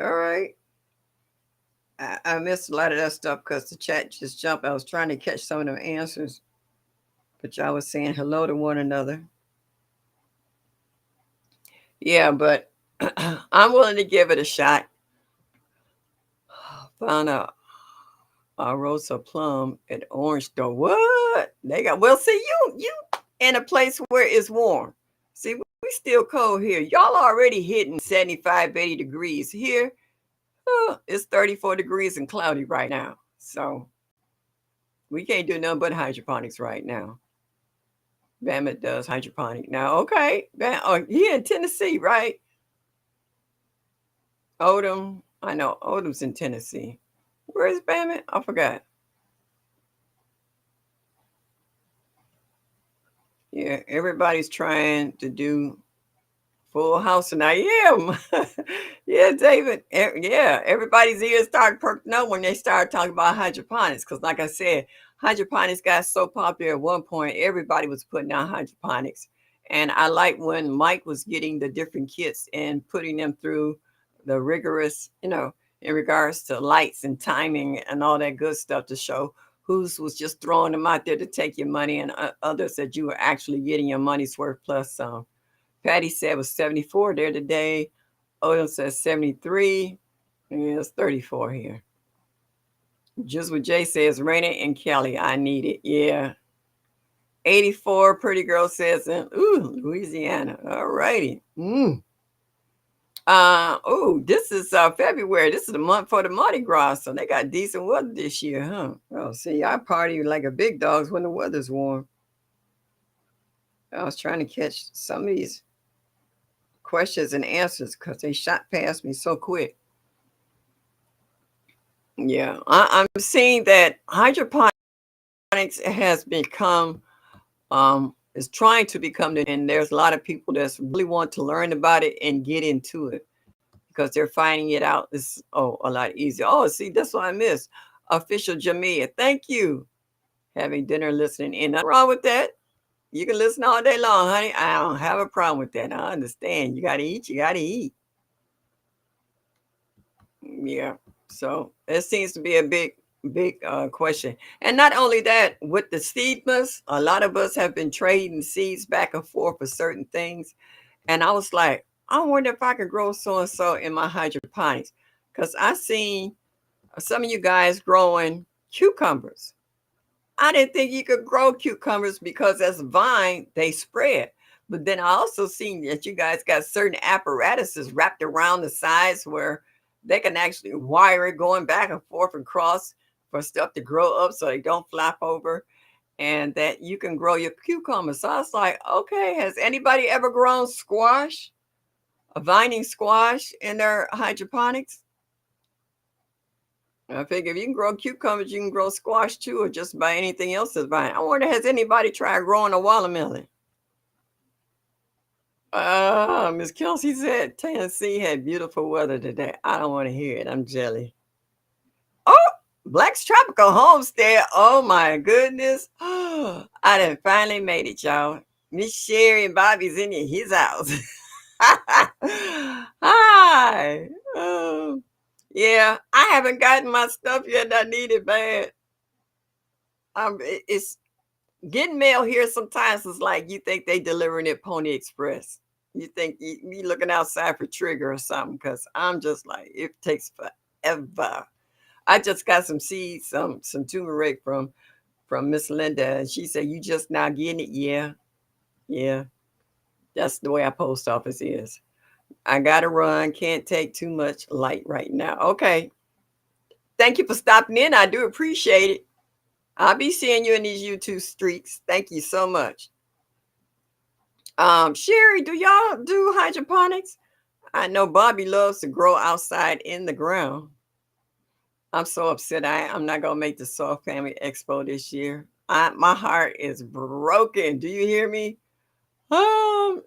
All right. I missed a lot of that stuff because the chat just jumped. I was trying to catch some of them answers, but y'all was saying hello to one another. Yeah, but I'm willing to give it a shot. Found a Rosa Plum at Orange Store. What? They got, well, see, you in a place where it's warm. See, we still cold here. Y'all already hitting 75, 80 degrees. Here, it's 34 degrees and cloudy right now. So we can't do nothing but hydroponics right now. Bama does hydroponic now. Okay. Oh, he in Tennessee, right? Odom. I know Odom's in Tennessee. Where is Bama? I forgot. Yeah, everybody's trying to do Full house and I am. Yeah, David. Yeah, everybody's ears started perking up when they started talking about hydroponics. Because, like I said, hydroponics got so popular at one point, everybody was putting out hydroponics. And I like when Mike was getting the different kits and putting them through the rigorous, in regards to lights and timing and all that good stuff to show whose was just throwing them out there to take your money and others that you were actually getting your money's worth plus some. Patty said it was 74 there today. Odin says 73. Yeah, it's 34 here. Just what Jay says, Raina and Kelly, I need it. Yeah. 84, Pretty Girl says, ooh, Louisiana. All righty. This is February. This is the month for the Mardi Gras, so they got decent weather this year, huh? Oh, see, I party like a big dogs when the weather's warm. I was trying to catch some of these questions and answers because they shot past me so quick. Yeah, I'm seeing that hydroponics has become is trying to become the, and there's a lot of people that's really want to learn about it and get into it because they're finding it out is a lot easier. Oh, see, that's what I missed. Official Jamia, thank you. Having dinner, listening in. Nothing wrong with that. You can listen all day long, honey. I don't have a problem with that. I understand. You gotta eat, you gotta eat. Yeah. So it seems to be a big question. And not only that, with the seedless, a lot of us have been trading seeds back and forth for certain things. And I was like, I wonder if I could grow so and so in my hydroponics. Because I seen some of you guys growing cucumbers. I didn't think you could grow cucumbers because as a vine, they spread. But then I also seen that you guys got certain apparatuses wrapped around the sides where they can actually wire it going back and forth and cross for stuff to grow up so they don't flap over and that you can grow your cucumbers. So I was like, okay, has anybody ever grown squash, a vining squash in their hydroponics? I figure if you can grow cucumbers, you can grow squash too, or just about anything else that's vine. I wonder, has anybody tried growing a watermelon? Miss Kelsey said Tennessee had beautiful weather today. I don't want to hear it. I'm jelly. Oh, Black's Tropical Homestead. Oh my goodness. I done finally made it, y'all. Miss Sherry and Bobby's in his house. Hi. Yeah, I haven't gotten my stuff yet. I need it bad. It's getting mail here sometimes is like you think they delivering it Pony Express. You think you looking outside for Trigger or something because I'm just like it takes forever. I just got some seeds, some turmeric from Miss Linda, and she said you just now getting it. Yeah, yeah. That's the way our post office is. I gotta run. Can't take too much light right now. Okay. Thank you for stopping in. I do appreciate it. I'll be seeing you in these YouTube streaks. Thank you so much. Sherry, do y'all do hydroponics? I know Bobby loves to grow outside in the ground. I'm so upset. I'm not gonna make the Soul Family Expo this year. My heart is broken. Do you hear me?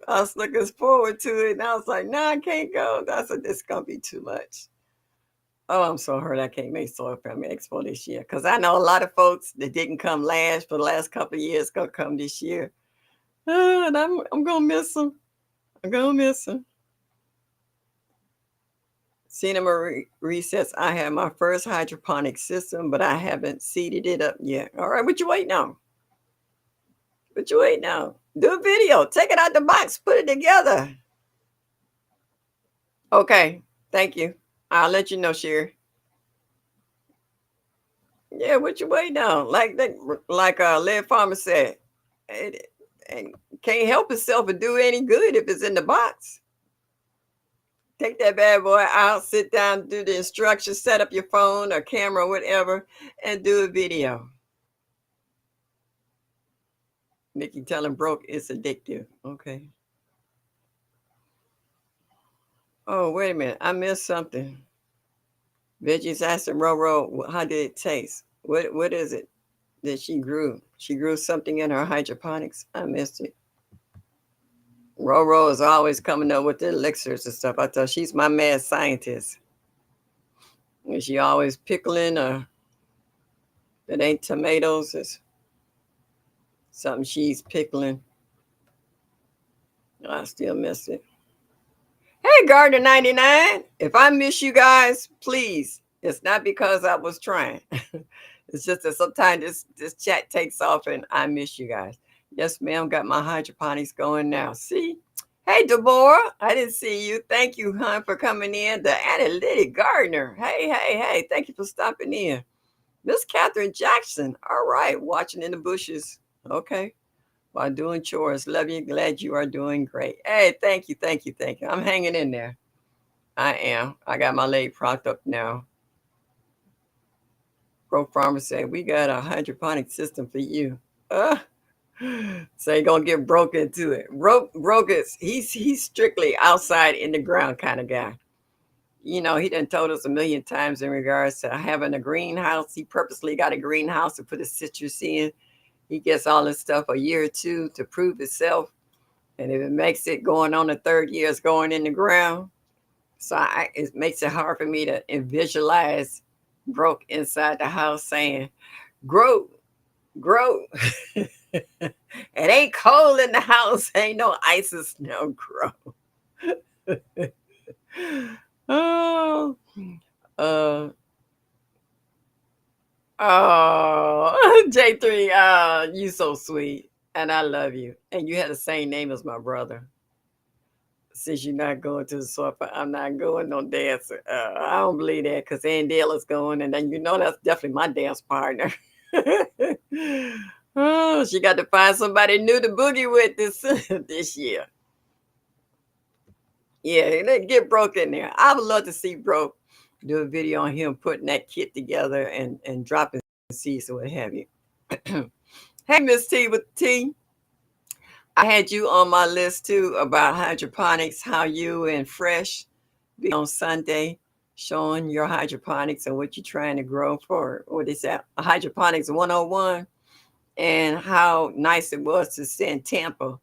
I was looking forward to it, and I was like, "No, I can't go." That's it's gonna be too much. Oh, I'm so hurt I can't make Soil Family Expo this year because I know a lot of folks that didn't come last for the last couple of years gonna come this year. And I'm gonna miss them. I'm gonna miss them. Cena Marie says I have my first hydroponic system, but I haven't seeded it up yet. All right, what you waiting on? What you waiting on? Do a video. Take it out the box. Put it together. Okay. Thank you. I'll let you know, Sherry. Yeah, what you waiting on? Like Lead Farmer said, it can't help itself and do any good if it's in the box. Take that bad boy out, sit down, do the instructions, set up your phone or camera, whatever, and do a video. Nikki telling broke it's addictive. Okay. Oh, wait a minute. I missed something. Veggies asked Roro, how did it taste? What is it that she grew? She grew something in her hydroponics. I missed it. Roro is always coming up with the elixirs and stuff. I thought she's my mad scientist. And she always pickling or it ain't tomatoes. It's something she's pickling. I still miss it. Hey, Gardner 99. If I miss you guys, please. It's not because I was trying. It's just that sometimes this chat takes off and I miss you guys. Yes, ma'am. Got my hydroponics going now. See? Hey, Deborah. I didn't see you. Thank you, hon, for coming in. The analytic gardener. Hey, hey, hey. Thank you for stopping in. Miss Catherine Jackson. All right. Watching in the bushes. Okay. While doing chores. Love you. Glad you are doing great. Hey, thank you. Thank you. Thank you. I'm hanging in there. I am. I got my leg propped up now. Pro Farmer said, we got a hydroponic system for you. So you're gonna get broke into it. Broke is he's strictly outside in the ground kind of guy. You know, he done told us a million times in regards to having a greenhouse. He purposely got a greenhouse to put his citrus in. He gets all this stuff a year or two to prove itself. And if it makes it going on the third year, it's going in the ground. So it makes it hard for me to visualize broke inside the house saying, grow, grow. It ain't cold in the house. Ain't no ice or snow, grow. Oh, uh, oh, J3, you so sweet. And I love you. And you had the same name as my brother. Since you're not going to the sofa, I'm not going no dance. I don't believe that because Andale is going, and then you know that's definitely my dance partner. Oh, she got to find somebody new to boogie with this year. Yeah, they get Broke in there. I would love to see Broke do a video on him putting that kit together and dropping seeds or what have you. Hey, Miss T with T. I had you on my list too about hydroponics, how you and Fresh be on Sunday showing your hydroponics and what you're trying to grow for what is that? Hydroponics 101 and how nice it was to send Tampa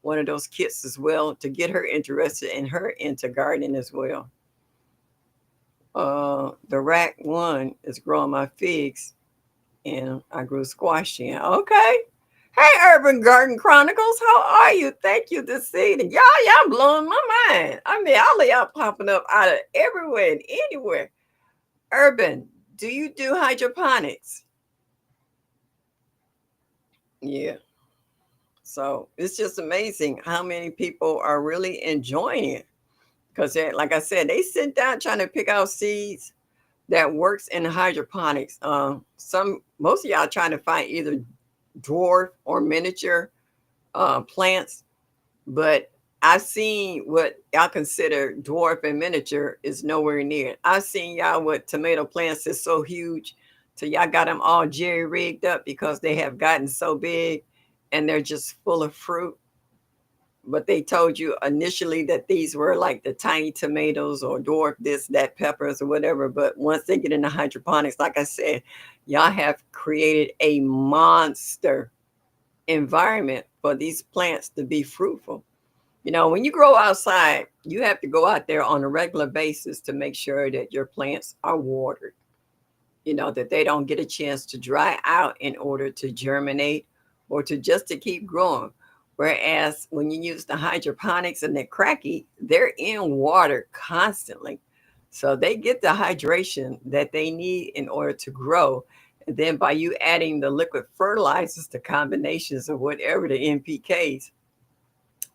one of those kits as well to get her interested and her into gardening as well. The rack one is growing my figs and I grew squash in. Okay. Hey, Urban Garden Chronicles, how are you? Thank you this evening. Y'all blowing my mind. I mean, all of y'all popping up out of everywhere and anywhere. Urban, do you do hydroponics? Yeah. So it's just amazing how many people are really enjoying it. Because, like I said, they sit down trying to pick out seeds that works in hydroponics. Most of y'all trying to find either dwarf or miniature plants, but I've seen what y'all consider dwarf and miniature is nowhere near. I've seen y'all with tomato plants that's so huge, so y'all got them all jerry rigged up because they have gotten so big and they're just full of fruit. But they told you initially that these were like the tiny tomatoes or dwarf this, that peppers or whatever. But once they get into hydroponics, like I said, y'all have created a monster environment for these plants to be fruitful. You know, when you grow outside, you have to go out there on a regular basis to make sure that your plants are watered, you know, that they don't get a chance to dry out in order to germinate or to just to keep growing. Whereas when you use the hydroponics and they're cracky, they're in water constantly. So they get the hydration that they need in order to grow. And then by you adding the liquid fertilizers, the combinations of whatever the NPKs,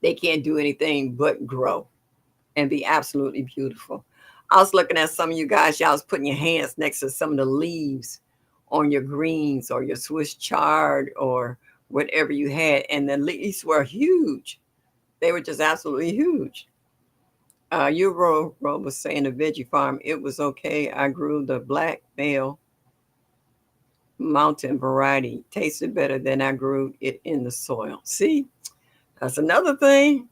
they can't do anything but grow and be absolutely beautiful. I was looking at some of you guys, y'all was putting your hands next to some of the leaves on your greens or your Swiss chard or whatever you had, and the leaves were huge. They were just absolutely huge. Euro was saying the veggie farm, it was okay. I grew the black male mountain variety. Tasted better than I grew it in the soil. See, that's another thing.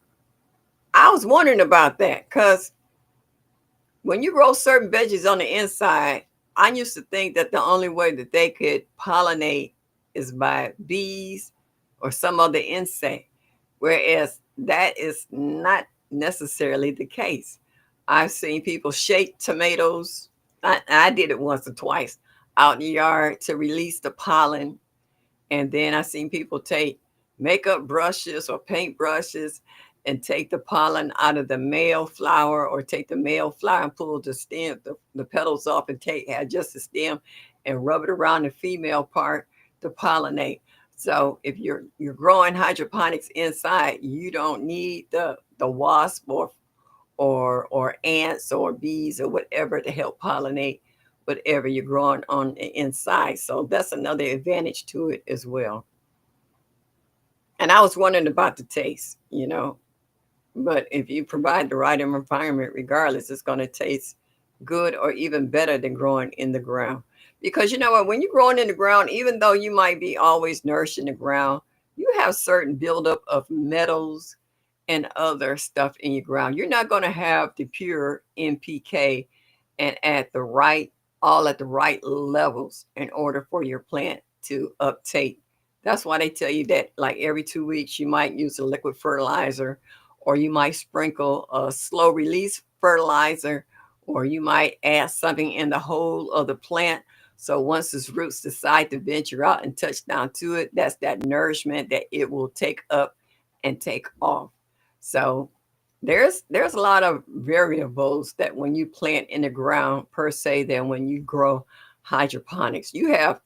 I was wondering about that because when you grow certain veggies on the inside, I used to think that the only way that they could pollinate is by bees or some other insect. Whereas that is not necessarily the case. I've seen people shake tomatoes. I did it once or twice out in the yard to release the pollen. And then I seen people take makeup brushes or paint brushes and take the pollen out of the male flower, or take the male flower and pull the stem, the petals off, and take have just the stem and rub it around the female part to pollinate. So if you're growing hydroponics inside, you don't need the wasp or ants or bees or whatever to help pollinate whatever you're growing on the inside. So that's another advantage to it as well. And I was wondering about the taste. But if you provide the right environment, regardless, it's going to taste good or even better than growing in the ground. Because you know what, when you're growing in the ground, even though you might be always nourishing the ground, you have certain buildup of metals and other stuff in your ground. You're not going to have the pure NPK and at the right levels in order for your plant to uptake. That's why they tell you that like every 2 weeks you might use a liquid fertilizer, or you might sprinkle a slow release fertilizer, or you might add something in the whole of the plant. So once its roots decide to venture out and touch down to it, that's that nourishment that it will take up and take off. So there's a lot of variables that when you plant in the ground per se than when you grow hydroponics. You have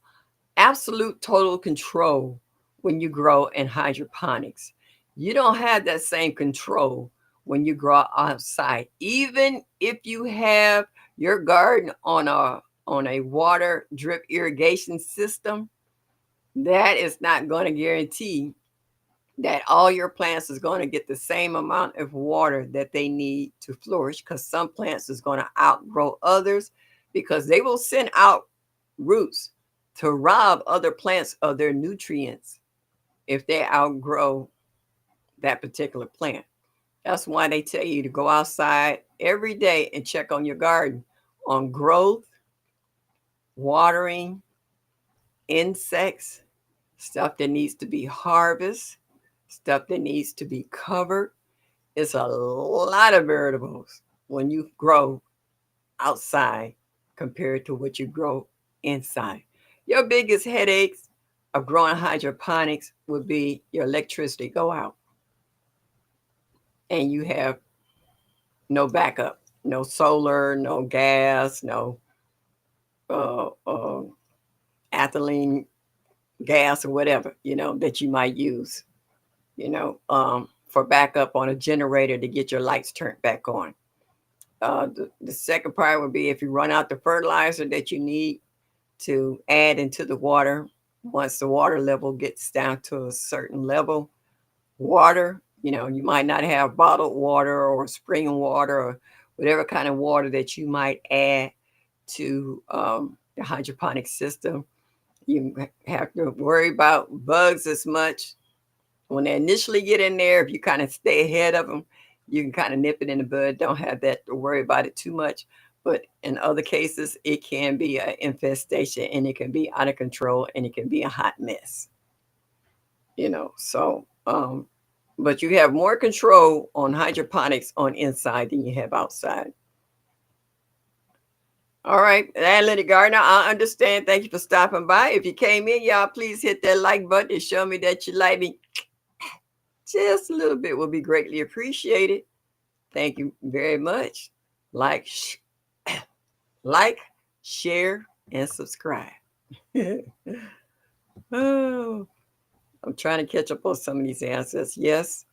absolute total control when you grow in hydroponics. You don't have that same control when you grow outside. Even if you have your garden on a water drip irrigation system, that is not going to guarantee that all your plants is going to get the same amount of water that they need to flourish, because some plants is going to outgrow others, because they will send out roots to rob other plants of their nutrients if they outgrow that particular plant. That's why they tell you to go outside every day and check on your garden on growth, watering, insects, stuff that needs to be harvested, stuff that needs to be covered. It's a lot of variables when you grow outside compared to what you grow inside. Your biggest headaches of growing hydroponics would be your electricity go out and you have no backup, no solar, no gas, no uh, uh, ethylene gas or whatever, that you might use, for backup on a generator to get your lights turned back on. The second part would be if you run out the fertilizer that you need to add into the water. Once the water level gets down to a certain level, you might not have bottled water or spring water or whatever kind of water that you might add to the hydroponic system. You have to worry about bugs as much. When they initially get in there, if you kind of stay ahead of them, you can kind of nip it in the bud. Don't have that to worry about it too much. But in other cases, it can be an infestation and it can be out of control and it can be a hot mess. But you have more control on hydroponics on inside than you have outside. All right, Landlady Gardner, I understand. Thank you for stopping by. If you came in, y'all, please hit that like button and show me that you like me. Just a little bit will be greatly appreciated. Thank you very much. Like, like, share, and subscribe. Oh, I'm trying to catch up on some of these answers. Yes,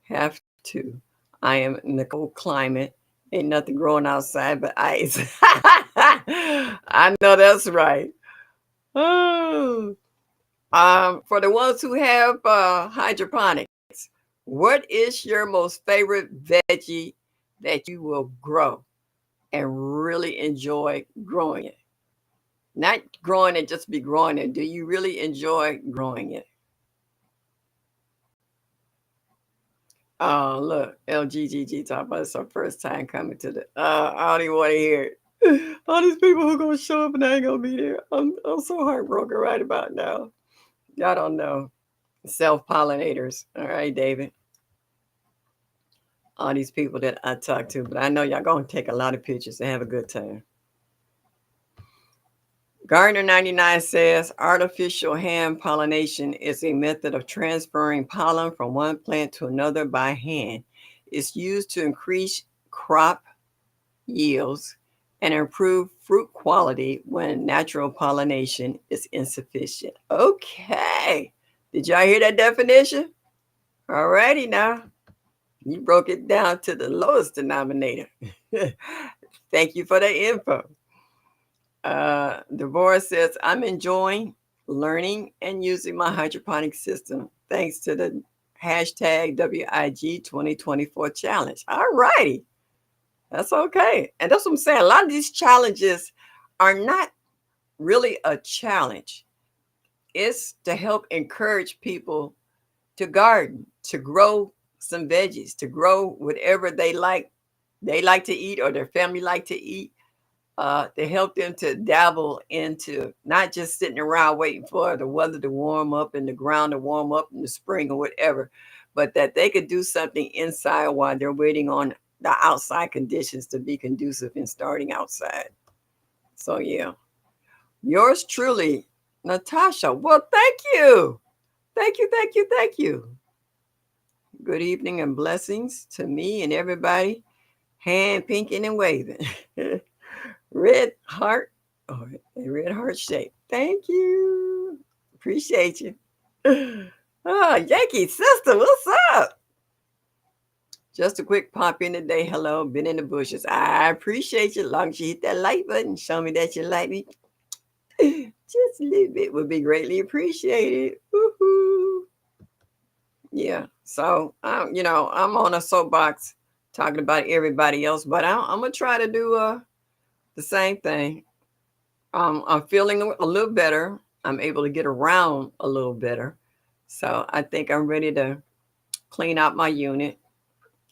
have to. I am in the cold climate. Ain't nothing growing outside but ice. I know that's right. Oh. For the ones who have hydroponics, what is your most favorite veggie that you will grow and really enjoy growing it? Not growing it just be growing it. Do you really enjoy growing it? Oh, look, LGGG talking about it's our first time coming to the. I don't even want to hear it. All these people who gonna show up and I ain't gonna be there. I'm so heartbroken right about now. Y'all don't know. Self pollinators. All right, David. all these people that I talk to, but I know y'all gonna take a lot of pictures and have a good time. Gardner 99 says artificial hand pollination is a method of transferring pollen from one plant to another by hand. It's used to increase crop yields and improve fruit quality when natural pollination is insufficient. Okay. Did y'all hear that definition? Alrighty now. You broke it down to the lowest denominator. Thank you for the info. Deborah says, I'm enjoying learning and using my hydroponic system thanks to the hashtag WIG 2024 challenge. All righty. That's okay. And that's what I'm saying. A lot of these challenges are not really a challenge, it's to help encourage people to garden, to grow some veggies, to grow whatever they like to eat or their family like to eat, to help them to dabble into not just sitting around waiting for the weather to warm up and the ground to warm up in the spring or whatever, but that they could do something inside while they're waiting on the outside conditions to be conducive in starting outside. So, yeah, yours truly, Natasha. Well, thank you. Thank you, thank you, thank you. Good evening and blessings to me and everybody. Hand pinking and waving. Red heart or a red heart shape. Thank you. Appreciate you. Oh, Yankee sister, what's up? Just a quick pop in today. Hello, been in the bushes. I appreciate you. Long as you hit that like button, show me that you like me. Just a little bit would be greatly appreciated. Woohoo. Yeah. So, I'm on a soapbox talking about everybody else, but I'm gonna try to do the same thing. I'm feeling a little better. I'm able to get around a little better. So I think I'm ready to clean out my unit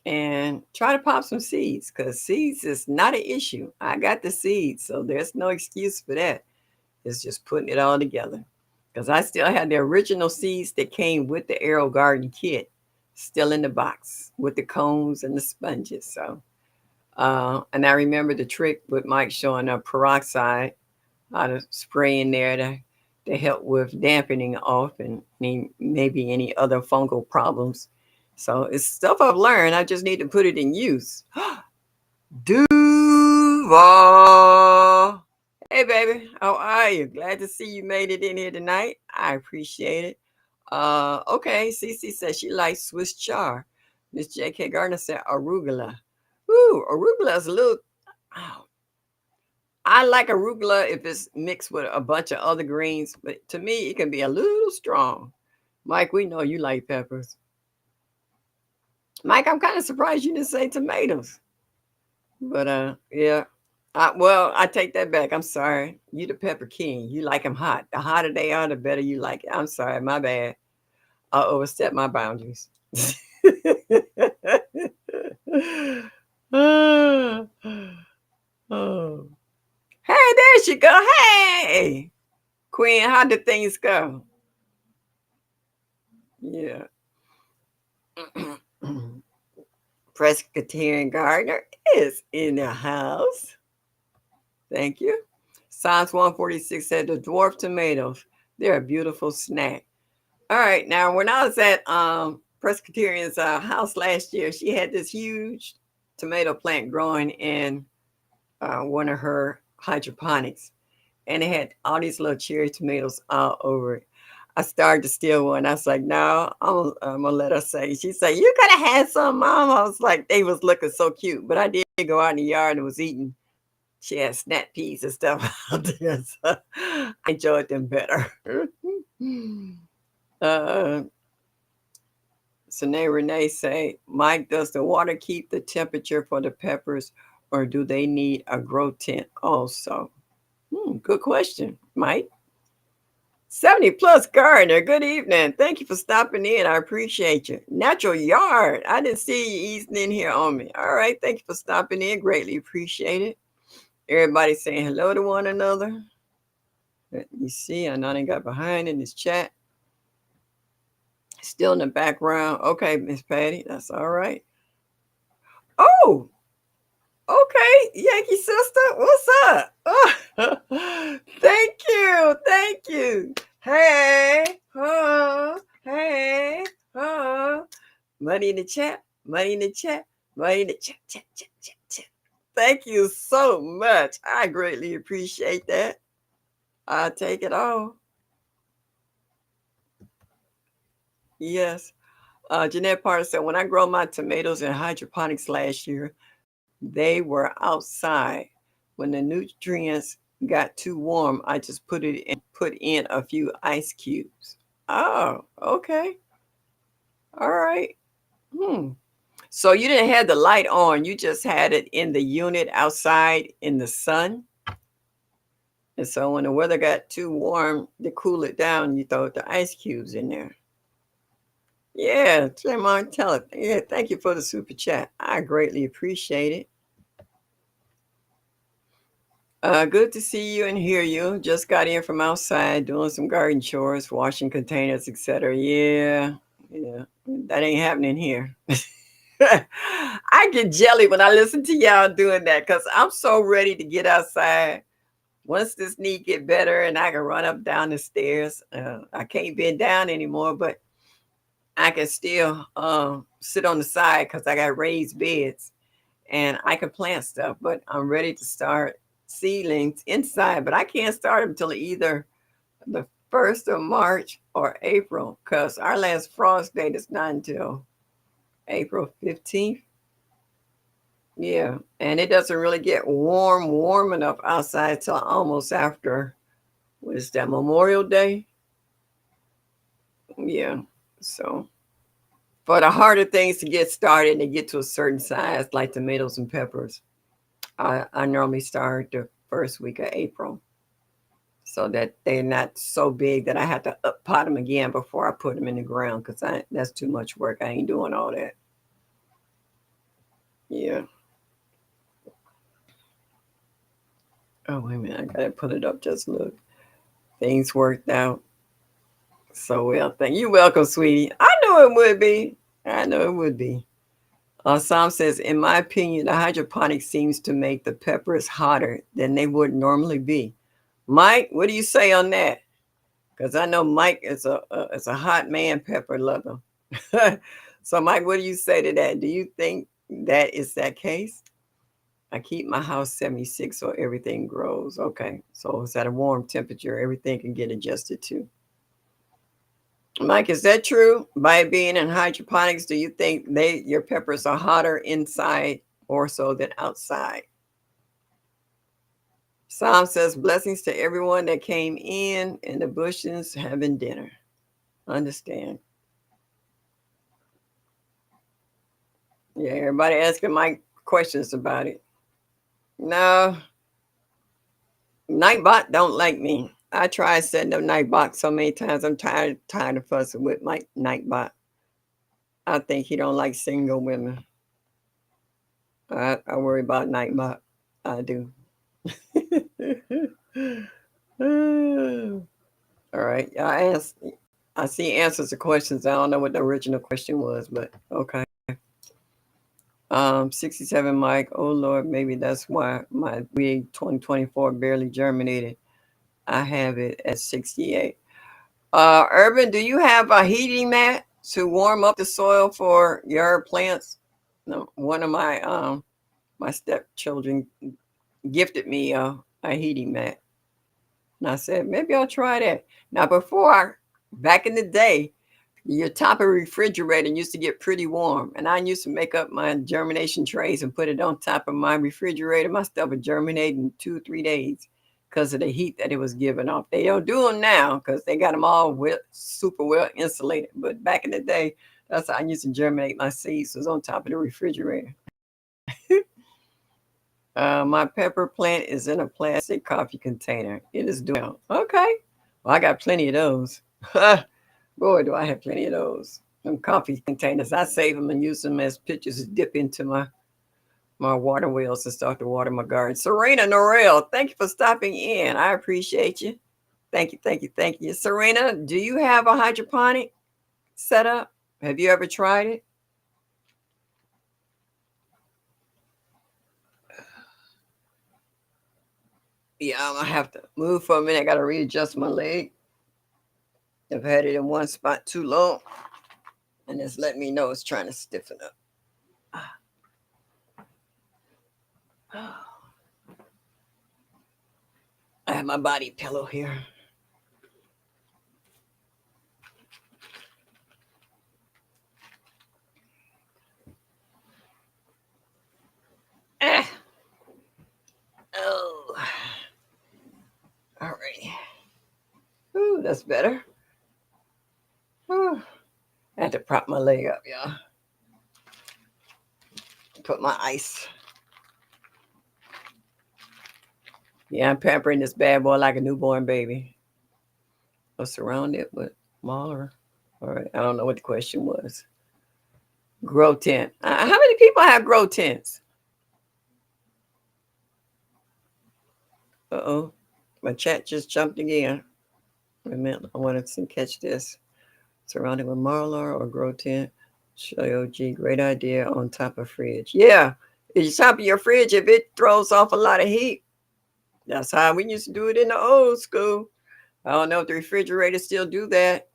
and try to pop some seeds because seeds is not an issue. I got the seeds, so there's no excuse for that. It's just putting it all together. Because I still have the original seeds that came with the Aero Garden kit still in the box with the cones and the sponges. So, and I remember the trick with Mike showing up peroxide, how to spray in there to help with dampening off and maybe any other fungal problems. So it's stuff I've learned. I just need to put it in use. Duval. Hey, baby. How are you? Glad to see you made it in here tonight. I appreciate it. Okay. Cece says she likes Swiss char. Miss J.K. Gardner said arugula. Ooh, arugula is a little. Oh, I like arugula if it's mixed with a bunch of other greens, but to me, it can be a little strong. Mike, we know you like peppers. Mike, I'm kind of surprised you didn't say tomatoes. But yeah. I take that back. I'm sorry. You the pepper king. You like them hot. The hotter they are, the better you like it. I'm sorry. My bad. I overstepped my boundaries. oh. Oh. Hey, there she go. Hey, Queen, how did things go? Yeah. Presbyterian Gardner is in the house. Thank you. Psalms 146 said the dwarf tomatoes, they're a beautiful snack. All right. Now, when I was at Presbyterian's house last year, she had this huge tomato plant growing in one of her hydroponics. And it had all these little cherry tomatoes all over it. I started to steal one. I was like, no, I'm gonna let her say. She said, you could have had some, Mom. I was like, they was looking so cute. But I did go out in the yard and was eating. She had snap peas and stuff out there. So I enjoyed them better. uh Sine Renee say, Mike, does the water keep the temperature for the peppers or do they need a grow tent also? Good question, Mike. 70 plus Gardner, good evening. Thank you for stopping in. I appreciate you. Natural Yard, I didn't see you easing in here on me. All right, thank you for stopping in. Greatly appreciate it. Everybody saying hello to one another. Let me see. I know they got behind in this chat. Still in the background. Okay, Miss Patty, that's all right. Oh, okay, Yankee sister, what's up? Thank you, thank you. Hey, hey, money in the chat, money in the chat, money in the chat, chat, chat, chat, chat. Thank you so much. I greatly appreciate that. I'll take it all. Yes. Jeanette Parker said, when I grow my tomatoes in hydroponics last year, they were outside. When the nutrients got too warm, I just put in a few ice cubes. Oh, okay. All right. Hmm. So you didn't have the light on, you just had it in the unit outside in the sun. And so when the weather got too warm to cool it down, you throw the ice cubes in there. Yeah, Tremont, tell it. Yeah, thank you for the super chat. I greatly appreciate it. Good to see you and hear you. Just got in from outside doing some garden chores, washing containers, etc. Yeah, yeah, that ain't happening here. I get jelly when I listen to y'all doing that because I'm so ready to get outside. Once this knee get better and I can run up down the stairs, I can't bend down anymore, but I can still sit on the side because I got raised beds and I can plant stuff. But I'm ready to start seedlings inside, but I can't start them until either the 1st of March or April because our last frost date is not until April 15th. Yeah, and it doesn't really get warm enough outside till almost after, what is that, Memorial Day? Yeah, so for the harder things to get started and get to a certain size, like tomatoes and peppers, I normally start the first week of April so that they're not so big that I have to up pot them again before I put them in the ground because that's too much work. I ain't doing all that. Yeah. Oh, wait a minute. I got to put it up. Just look. Things worked out so well. Thank you. Welcome, sweetie. I knew it would be. I know it would be. Sam says, in my opinion, the hydroponics seems to make the peppers hotter than they would normally be. Mike, what do you say on that? Because I know Mike is a hot man pepper lover. So, Mike, what do you say to that? Do you think that is that case? I keep my house 76 so everything grows. Okay, so it's at a warm temperature. Everything can get adjusted to. Mike, is that true? By being in hydroponics, do you think your peppers are hotter inside or so than outside? Psalm says, blessings to everyone that came in the bushes having dinner. Understand. Yeah, everybody asking Mike questions about it. No, Nightbot don't like me. I tried setting up Nightbot so many times. I'm tired of fussing with my Nightbot. I think he don't like single women. I worry about Nightbot. I do. All right. I see answers to questions. I don't know what the original question was, but okay. 67 Mike. Oh Lord, maybe that's why my wig 2024 barely germinated. I have it at 68. Urban, do you have a heating mat to warm up the soil for your plants? No, one of my stepchildren gifted me a heating mat. And I said, maybe I'll try that. Now, back in the day, your top of refrigerator used to get pretty warm. And I used to make up my germination trays and put it on top of my refrigerator. My stuff would germinate in 2 or 3 days because of the heat that it was giving off. They don't do them now because they got them all super well insulated. But back in the day, that's how I used to germinate my seeds, was on top of the refrigerator. My pepper plant is in a plastic coffee container. It is doing well. Okay. Well, I got plenty of those. Boy, do I have plenty of those. Them coffee containers. I save them and use them as pitchers to dip into my water wells and start to water my garden. Serena Norell, thank you for stopping in. I appreciate you. Thank you, thank you, thank you. Serena, do you have a hydroponic setup? Have you ever tried it? Yeah, I'm gonna have to move for a minute. I gotta readjust my leg. I've had it in one spot too long, and it's letting me know it's trying to stiffen up. I have my body pillow here. Ah. Oh, all right. Ooh, that's better. Ooh. I had to prop my leg up, y'all. Put my ice. Yeah, I'm pampering this bad boy like a newborn baby. Or surround it with smaller. All right, I don't know what the question was. Grow tent. How many people have grow tents? Uh-oh. My chat just jumped again. Wait a minute. I want to catch this. Surrounded with Marlar or grow tent. Show OG. Great idea on top of fridge. Yeah. It's top of your fridge if it throws off a lot of heat. That's how we used to do it in the old school. I don't know if the refrigerators still do that.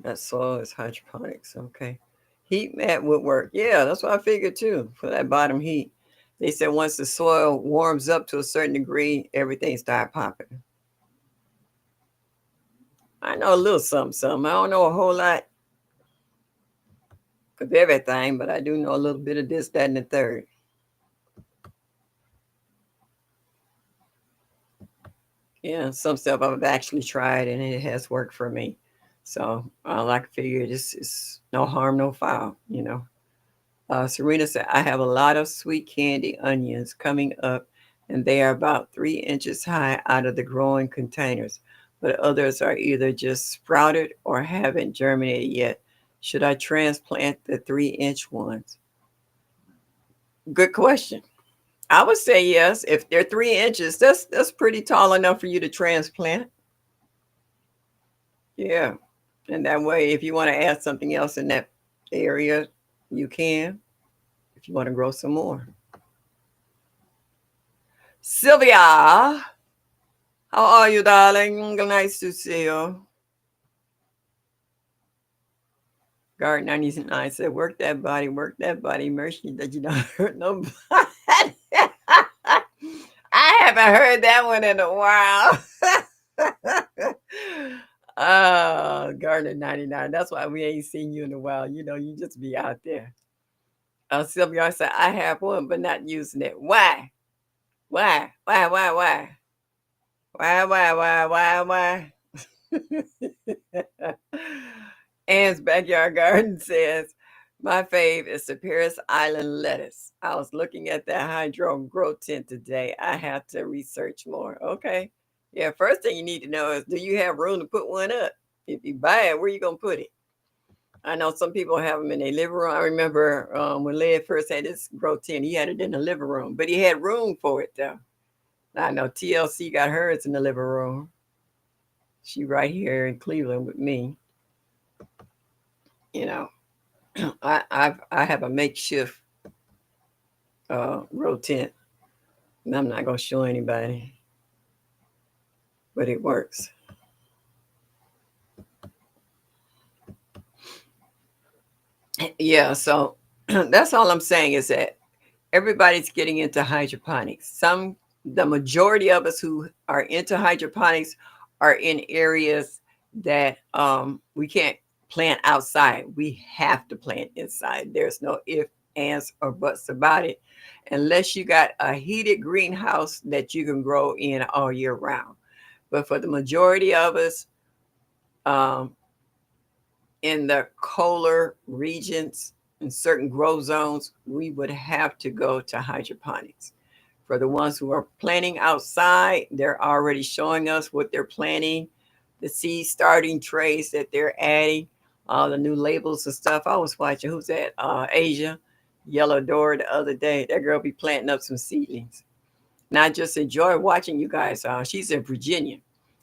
That soil is hydroponics. Okay. Heat mat would work. Yeah, that's what I figured too for that bottom heat. They said once the soil warms up to a certain degree, everything starts popping. I know a little something, something. I don't know a whole lot of everything, but I do know a little bit of this, that, and the third. Yeah, some stuff I've actually tried and it has worked for me. So I like to figure this is no harm, no foul. Serena said, I have a lot of sweet candy onions coming up, and they are about 3 inches high out of the growing containers, but others are either just sprouted or haven't germinated yet. Should I transplant the 3 inch ones? Good question. I would say yes. If they're 3 inches, that's pretty tall enough for you to transplant. Yeah. And that way, if you want to add something else in that area, you can. If you want to grow some more. Sylvia, how are you, darling? Nice to see you. Guard 99 said, work that body, mercy that you don't hurt nobody. I haven't heard that one in a while. Gardner 99. That's why we ain't seen you in a while. You just be out there. Sylvia said, I have one, but not using it. Why? Why? Why? Why? Why? Why? Why? Why? Why? Why? Ann's Backyard Garden says, my fave is the Paris Island lettuce. I was looking at that hydro grow tent today. I have to research more. Okay. Yeah, first thing you need to know is do you have room to put one up? If you buy it, where you going to put it? I know some people have them in their living room. I remember when Led first had this grow tent, he had it in the living room, but he had room for it though. I know TLC got hers in the living room. She right here in Cleveland with me. You know, I have a makeshift grow tent, and I'm not gonna show anybody, but it works. Yeah, so that's all I'm saying is that everybody's getting into hydroponics. The majority of us who are into hydroponics are in areas that we can't plant outside. We have to plant inside. There's no ifs, ands, or buts about it, unless you got a heated greenhouse that you can grow in all year round. But for the majority of us, um, in the colder regions in certain grow zones, we would have to go to hydroponics. For the ones who are planting outside, they're already showing us what they're planting, the seed starting trays that they're adding, all the new labels and stuff. I was watching, who's that? Asia, Yellow Door the other day. That girl be planting up some seedlings. And I just enjoy watching you guys. She's in Virginia.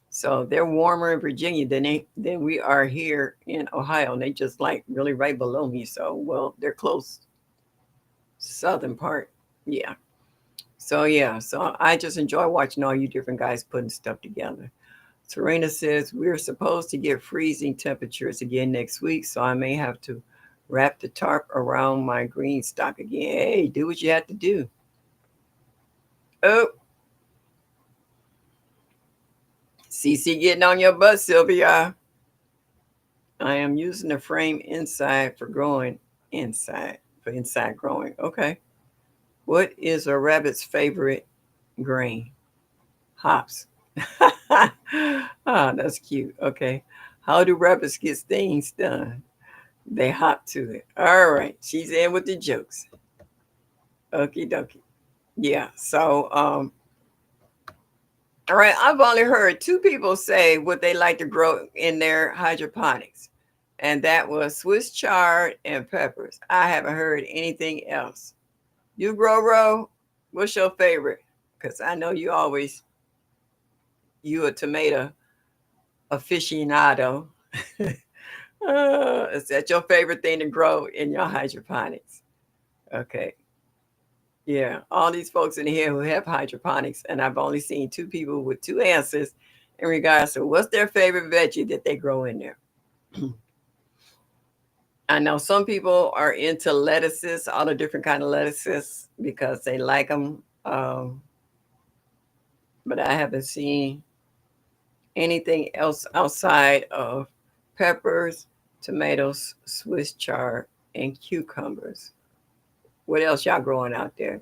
So they're warmer in Virginia than we are here in Ohio. And they just like really right below me. So well, they're close southern part. Yeah. So yeah, so I just enjoy watching all you different guys putting stuff together. Serena says we're supposed to get freezing temperatures again next week, so I may have to wrap the tarp around my green stock again. Hey, do what you have to do. Oh, CC getting on your butt, Sylvia. I am using the frame inside for growing inside for inside growing. Okay. What is a rabbit's favorite grain? Hops. Ah, that's cute. Okay. How do rabbits get things done? They hop to it. All right. She's in with the jokes. Okie dokie. Yeah. So, all right. I've only heard two people say what they like to grow in their hydroponics, and that was Swiss chard and peppers. I haven't heard anything else. You grow row? What's your favorite? Because I know you a tomato aficionado. Is that your favorite thing to grow in your hydroponics? Okay. Yeah. All these folks in here who have hydroponics, and I've only seen two people with two answers in regards to what's their favorite veggie that they grow in there. I know some people are into lettuces, all the different kind of lettuces because they like them. But I haven't seen anything else outside of peppers, tomatoes, Swiss chard, and cucumbers. What else y'all growing out there?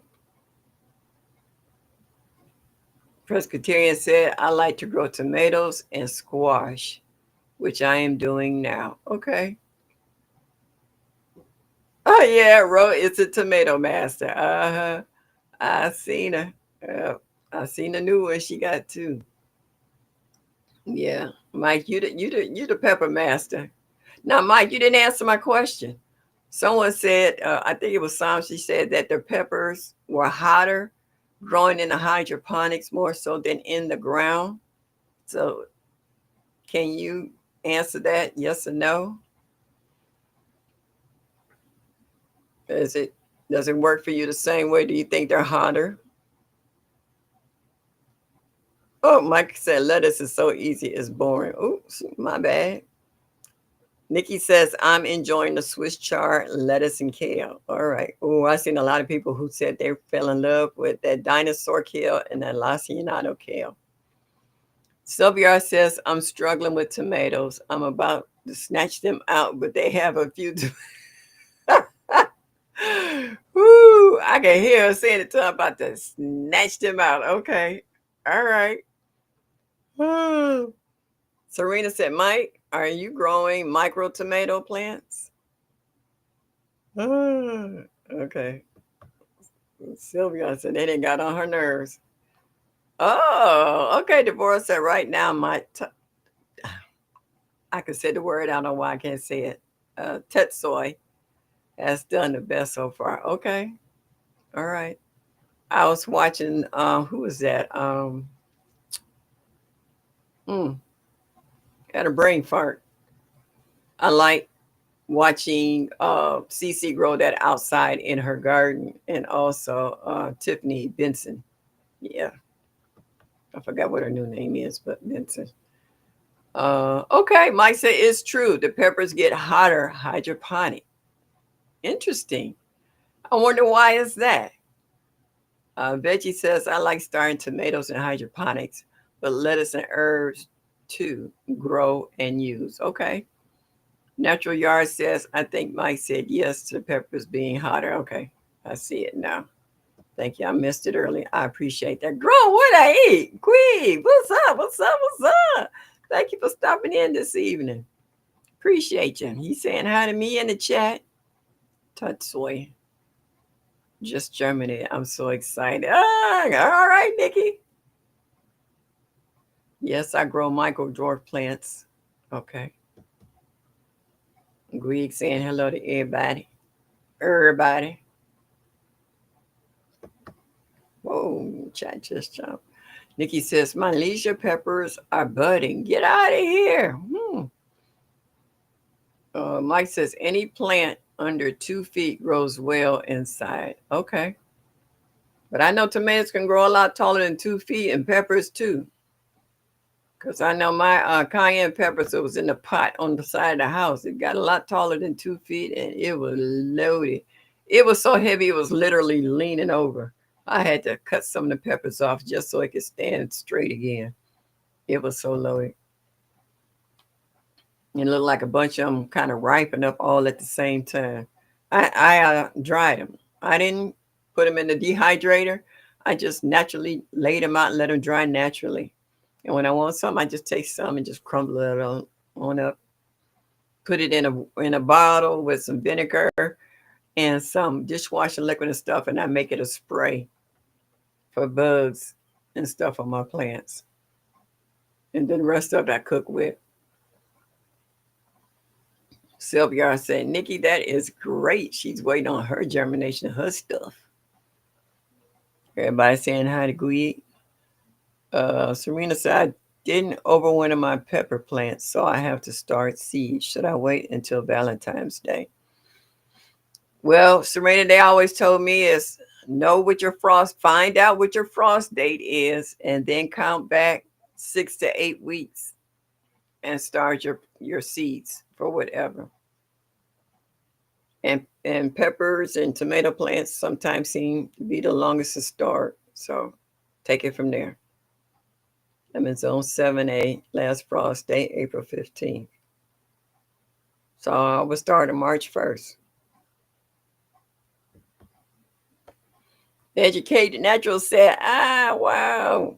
Presbyterian said, I like to grow tomatoes and squash, which I am doing now. Okay. Oh, yeah, Ro, it's a tomato master. Uh-huh. I seen her. I seen the new one she got too. Yeah. Mike, you the pepper master. Now, Mike, you didn't answer my question. Someone said, I think it was Sam, she said that the peppers were hotter growing in the hydroponics more so than in the ground. So, can you answer that? Yes or no? Is it does it work for you the same way? Do you think they're hotter? Oh, Mike said lettuce is so easy, it's boring. Oops, my bad. Nikki says, I'm enjoying the Swiss chard, lettuce, and kale. All right. Oh, I've seen a lot of people who said they fell in love with that dinosaur kale and that lacinato kale. Sylvia says, I'm struggling with tomatoes. I'm about to snatch them out, but they have a few. Woo! I can hear her saying it to her about to snatch them out. Okay. All right. Serena said, Mike, are you growing micro tomato plants? Okay. Sylvia said they didn't got on her nerves. Oh, okay. Deborah said right now I can say the word. I don't know why I can't say it. Tetsoy has done the best so far. Okay. All right. I was watching who was that? Mm, had a brain fart. I like watching Cece grow that outside in her garden and also Tiffany Benson. Yeah. I forgot what her new name is, but Benson. Okay, Mike said it's true. The peppers get hotter hydroponic. Interesting. I wonder why is that? Veggie says I like starting tomatoes in hydroponics, but lettuce and herbs too grow and use. Okay. Natural Yard says I think Mike said yes to peppers being hotter. Okay, I see it now. Thank you. I missed it earlier. I appreciate that. Girl, what I eat? Queen, what's up? What's up? What's up? Thank you for stopping in this evening. Appreciate you. He's saying hi to me in the chat. Tutsoy. Just Germany. I'm so excited. Ah, all right, Nikki. Yes, I grow micro dwarf plants. Okay. Greg saying hello to everybody. Everybody. Whoa, chat just jumped. Nikki says, my leisure peppers are budding. Get out of here. Mike says, any plant under 2 feet grows well inside. Okay. But I know tomatoes can grow a lot taller than 2 feet, and peppers too. Because I know my cayenne peppers that was in the pot on the side of the house. It got a lot taller than 2 feet, and it was loaded. It was so heavy, it was literally leaning over. I had to cut some of the peppers off just so it could stand straight again. It was so loaded. It looked like a bunch of them kind of ripened up all at the same time. I dried them. I didn't put them in the dehydrator. I just naturally laid them out and let them dry naturally. And when I want some, I just take some and just crumble it on up. Put it in a bottle with some vinegar and some dishwasher liquid and stuff, and I make it a spray for bugs and stuff on my plants. And then the rest of it I cook with. Sylvia said, Nikki, that is great. She's waiting on her germination of her stuff. Everybody saying hi to Gui. Serena said, I didn't overwinter my pepper plants, so I have to start seeds. Should I wait until Valentine's Day? Well, Serena, they always told me is find out what your frost date is, and then count back 6 to 8 weeks and start your seeds for whatever. And peppers and tomato plants sometimes seem to be the longest to start. So take it from there. I'm in zone 7A, last frost date, April 15th. So I will start on March 1st. The educated natural said, wow.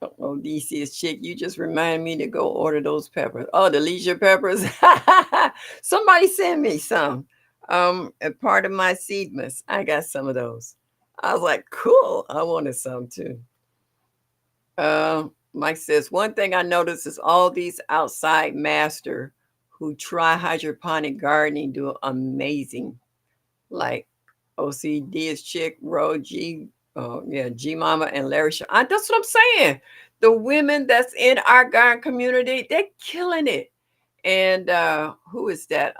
Oh, DC's chick, you just remind me to go order those peppers. Oh, the leisure peppers. Somebody send me some. A part of my seedmas, I got some of those. I was like, cool. I wanted some too. Mike says, one thing I noticed is all these outside master who try hydroponic gardening do amazing. Like OCD's chick, Ro G, G Mama and Larry Shaw. That's what I'm saying. The women that's in our garden community, they're killing it. And who is that?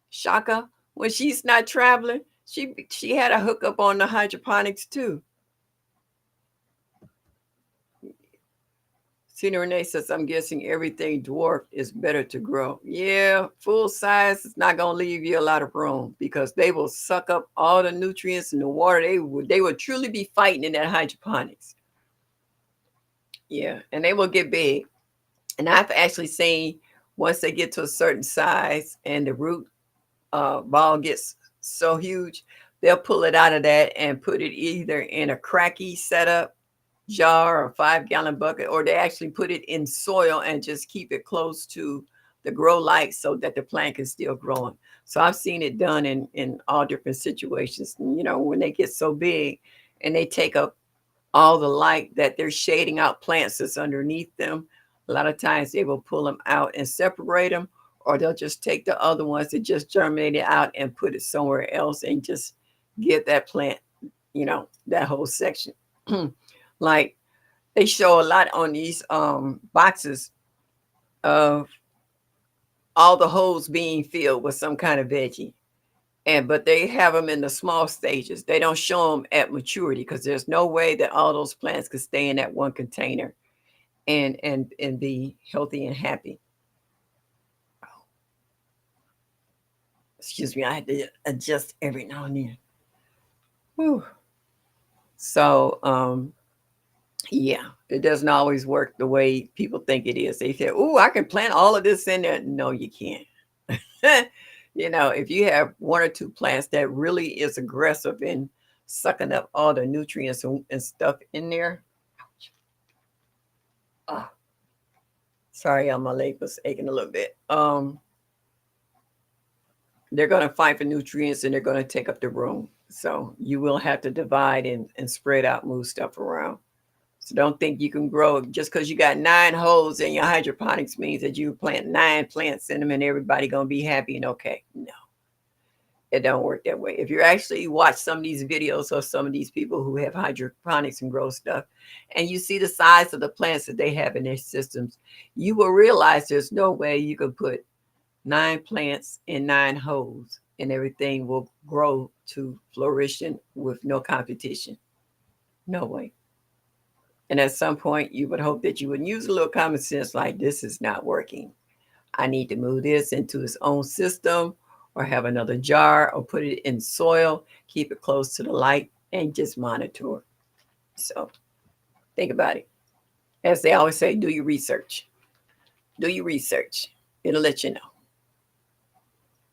Shaka. When she's not traveling, she had a hookup on the hydroponics too. Cena Renee says, I'm guessing everything dwarfed is better to grow. Yeah, full size is not going to leave you a lot of room because they will suck up all the nutrients in the water. They would truly be fighting in that hydroponics. Yeah, and they will get big. And I've actually seen once they get to a certain size and the root ball gets so huge, they'll pull it out of that and put it either in a cracky setup jar or 5-gallon bucket, or they actually put it in soil and just keep it close to the grow light so that the plant can still grow. So I've seen it done in all different situations. When they get so big and they take up all the light that they're shading out plants that's underneath them, a lot of times they will pull them out and separate them, or they'll just take the other ones that just germinated out and put it somewhere else and just give that plant, that whole section. Like they show a lot on these boxes of all the holes being filled with some kind of veggie. But they have them in the small stages. They don't show them at maturity because there's no way that all those plants could stay in that one container and be healthy and happy. Excuse me, I had to adjust every now and then. Whew. So yeah, it doesn't always work the way people think it is. They say, "Oh, I can plant all of this in there." No, you can't. If you have one or two plants that really is aggressive in sucking up all the nutrients and stuff in there. Oh, sorry, my leg was aching a little bit. They're going to fight for nutrients and they're going to take up the room. So you will have to divide and spread out, move stuff around. So don't think you can grow just because you got 9 holes in your hydroponics means that you plant 9 plants in them and everybody going to be happy and okay. No, it don't work that way. If you actually watch some of these videos of some of these people who have hydroponics and grow stuff, and you see the size of the plants that they have in their systems, you will realize there's no way you can put 9 plants in 9 holes and everything will grow to flourishing with no competition. No way. And at some point, you would hope that you would use a little common sense like, this is not working. I need to move this into its own system or have another jar or put it in soil, keep it close to the light, and just monitor. So think about it. As they always say, do your research. Do your research. It'll let you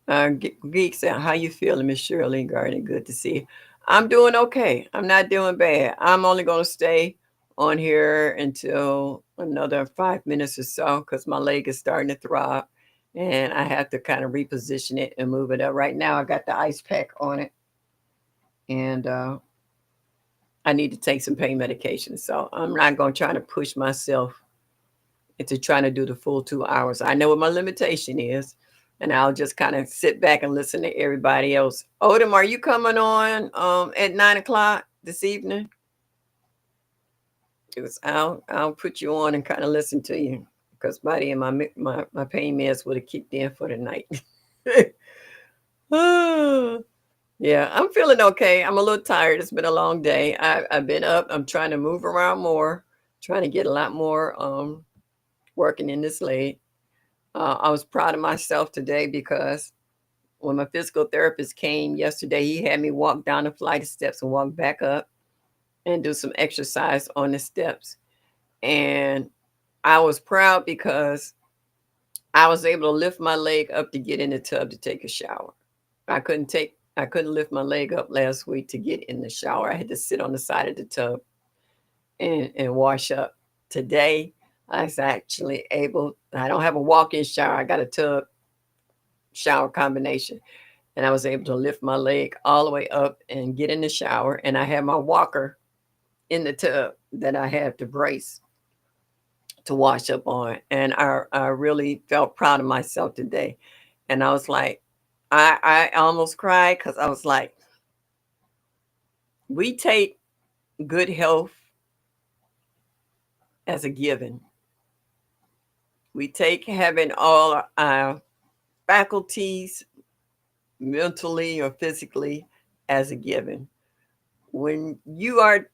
know. Geek said, how you feeling, Miss Shirley Garden? Good to see you. I'm doing okay. I'm not doing bad. I'm only going to stay on here until another 5 minutes or so because my leg is starting to throb and I have to kind of reposition it and move it up. Right now, I got the ice pack on it and I need to take some pain medication. So I'm not going to try to push myself into trying to do the full 2 hours. I know what my limitation is, and I'll just kind of sit back and listen to everybody else. Odom, are you coming on at 9 o'clock this evening? Because I'll put you on and kind of listen to you. Because by then my pain meds would have kicked in for the night. Yeah, I'm feeling okay. I'm a little tired. It's been a long day. I've been up. I'm trying to move around more, trying to get a lot more working in this leg. I was proud of myself today because when my physical therapist came yesterday, he had me walk down a flight of steps and walk back up and do some exercise on the steps. And I was proud because I was able to lift my leg up to get in the tub to take a shower. I couldn't lift my leg up last week to get in the shower. I had to sit on the side of the tub and wash up. Today, I was actually able, I don't have a walk-in shower. I got a tub shower combination. And I was able to lift my leg all the way up and get in the shower. And I had my walker in the tub that I had to brace to wash up on. And I really felt proud of myself today. And I was like, I almost cried because I was like, we take good health as a given. We take having all our faculties mentally or physically as a given. When you are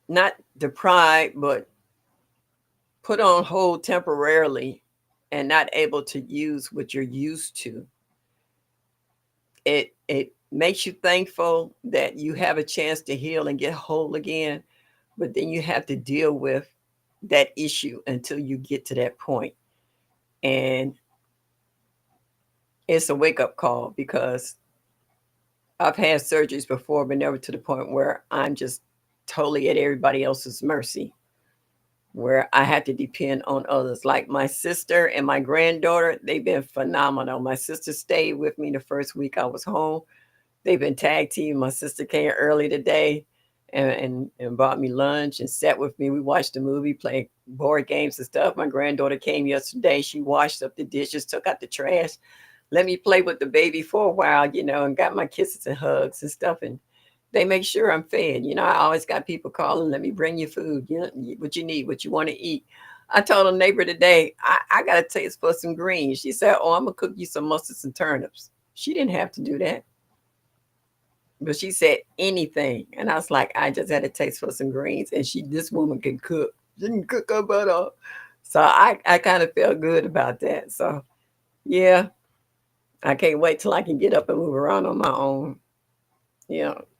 not deprived, but put on hold temporarily and not able to use what you're used to, it makes you thankful that you have a chance to heal and get whole again, but then you have to deal with that issue until you get to that point. And it's a wake-up call because I've had surgeries before, but never to the point where I'm just totally at everybody else's mercy, where I had to depend on others. Like my sister and my granddaughter, they've been phenomenal. My sister stayed with me the first week I was home. They've been tag team. My sister came early today and brought me lunch and sat with me. We watched a movie, played board games and stuff. My granddaughter came yesterday. She washed up the dishes, took out the trash, let me play with the baby for a while, and got my kisses and hugs and stuff. And they make sure I'm fed. I always got people calling, let me bring you food, what you need, what you want to eat. I told a neighbor today, I got a taste for some greens. She said, oh, I'm going to cook you some mustards and turnips. She didn't have to do that. But she said anything. And I was like, I just had a taste for some greens. And this woman can cook. She can cook her butt off. So I kind of felt good about that. So yeah, I can't wait till I can get up and move around on my own.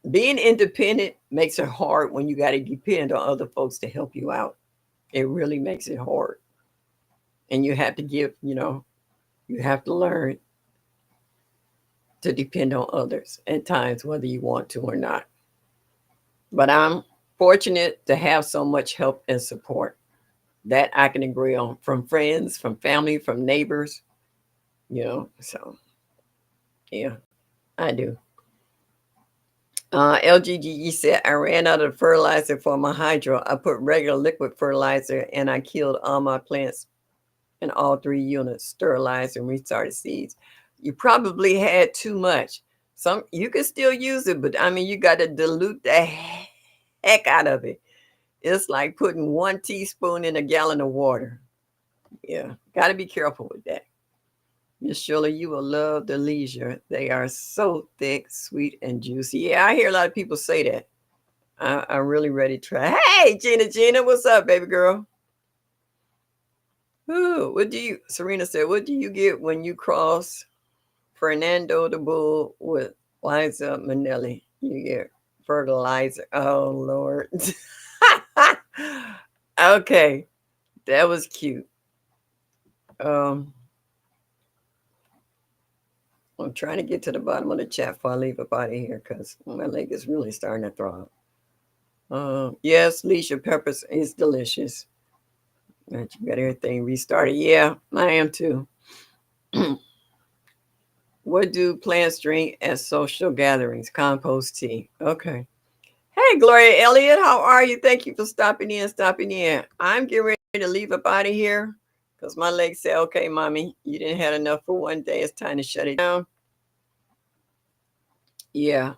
Being independent makes it hard when you got to depend on other folks to help you out. It really makes it hard. And you have to you have to learn to depend on others at times, whether you want to or not. But I'm fortunate to have so much help and support that I can agree on from friends, from family, from neighbors, so yeah, I do. LGGE said, I ran out of fertilizer for my hydro. I put regular liquid fertilizer and I killed all my plants in all 3 units, sterilized and restarted seeds. You probably had too much. You can still use it, but I mean, you got to dilute the heck out of it. It's like putting 1 teaspoon in a gallon of water. Yeah, got to be careful with that. Miss Shirley, you will love the leisure. They are so thick, sweet, and juicy. Yeah, I hear a lot of people say that. I'm really ready to try. Hey, Gina, what's up, baby girl? Ooh, what do you, Serena said, what do you get when you cross Fernando the Bull with Liza Minnelli? You get fertilizer. Oh, Lord. Okay, that was cute. Um, I'm trying to get to the bottom of the chat before I leave up out of here because my leg is really starting to throw up. Yes, Leisha Peppers is delicious. And you got everything restarted. Yeah, I am too. What do plants drink at social gatherings? Compost tea. Okay. Hey, Gloria Elliott, how are you? Thank you for stopping in. I'm getting ready to leave up out of here because my legs say, okay, mommy, you didn't have enough for one day. It's time to shut it down. Yeah.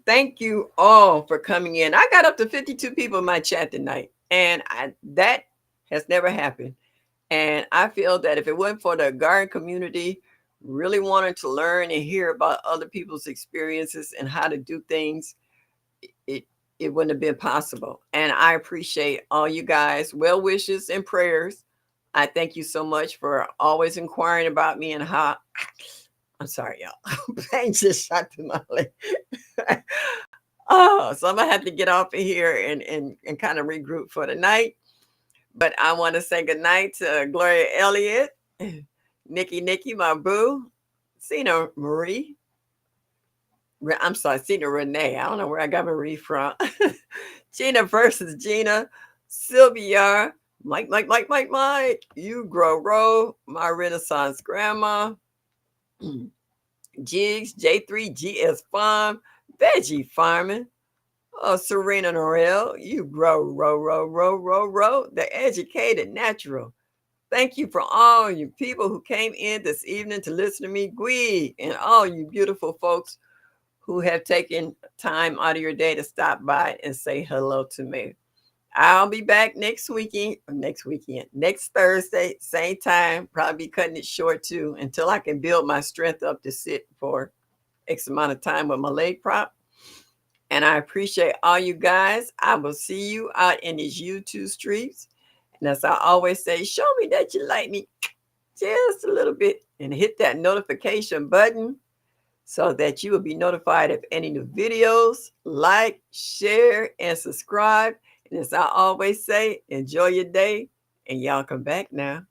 Thank you all for coming in. I got up to 52 people in my chat tonight, and that has never happened. And I feel that if it wasn't for the garden community really wanting to learn and hear about other people's experiences and how to do things, it it wouldn't have been possible. And I appreciate all you guys' well wishes and prayers. I thank you so much for always inquiring about me and how. I'm sorry, y'all. Pain just shot through my leg. Oh, so I'm gonna have to get off of here and kind of regroup for the night. But I want to say good night to Gloria Elliott, Nikki, my boo, Cena Marie. I'm sorry, Cena Renee. I don't know where I got Marie from. Gina versus Gina, Sylvia, Mike. You grow, my Renaissance grandma, Jigs, J3GS Farm, Veggie Farming. Oh, Serena Norell, you grow, the educated natural. Thank you for all you people who came in this evening to listen to me, Gwee, and all you beautiful folks who have taken time out of your day to stop by and say hello to me. I'll be back next Thursday, same time, probably cutting it short too, until I can build my strength up to sit for X amount of time with my leg prop. And I appreciate all you guys. I will see you out in these YouTube streets. And as I always say, show me that you like me just a little bit and hit that notification button so that you will be notified of any new videos. Like, share, and subscribe. And as I always say, enjoy your day and y'all come back now.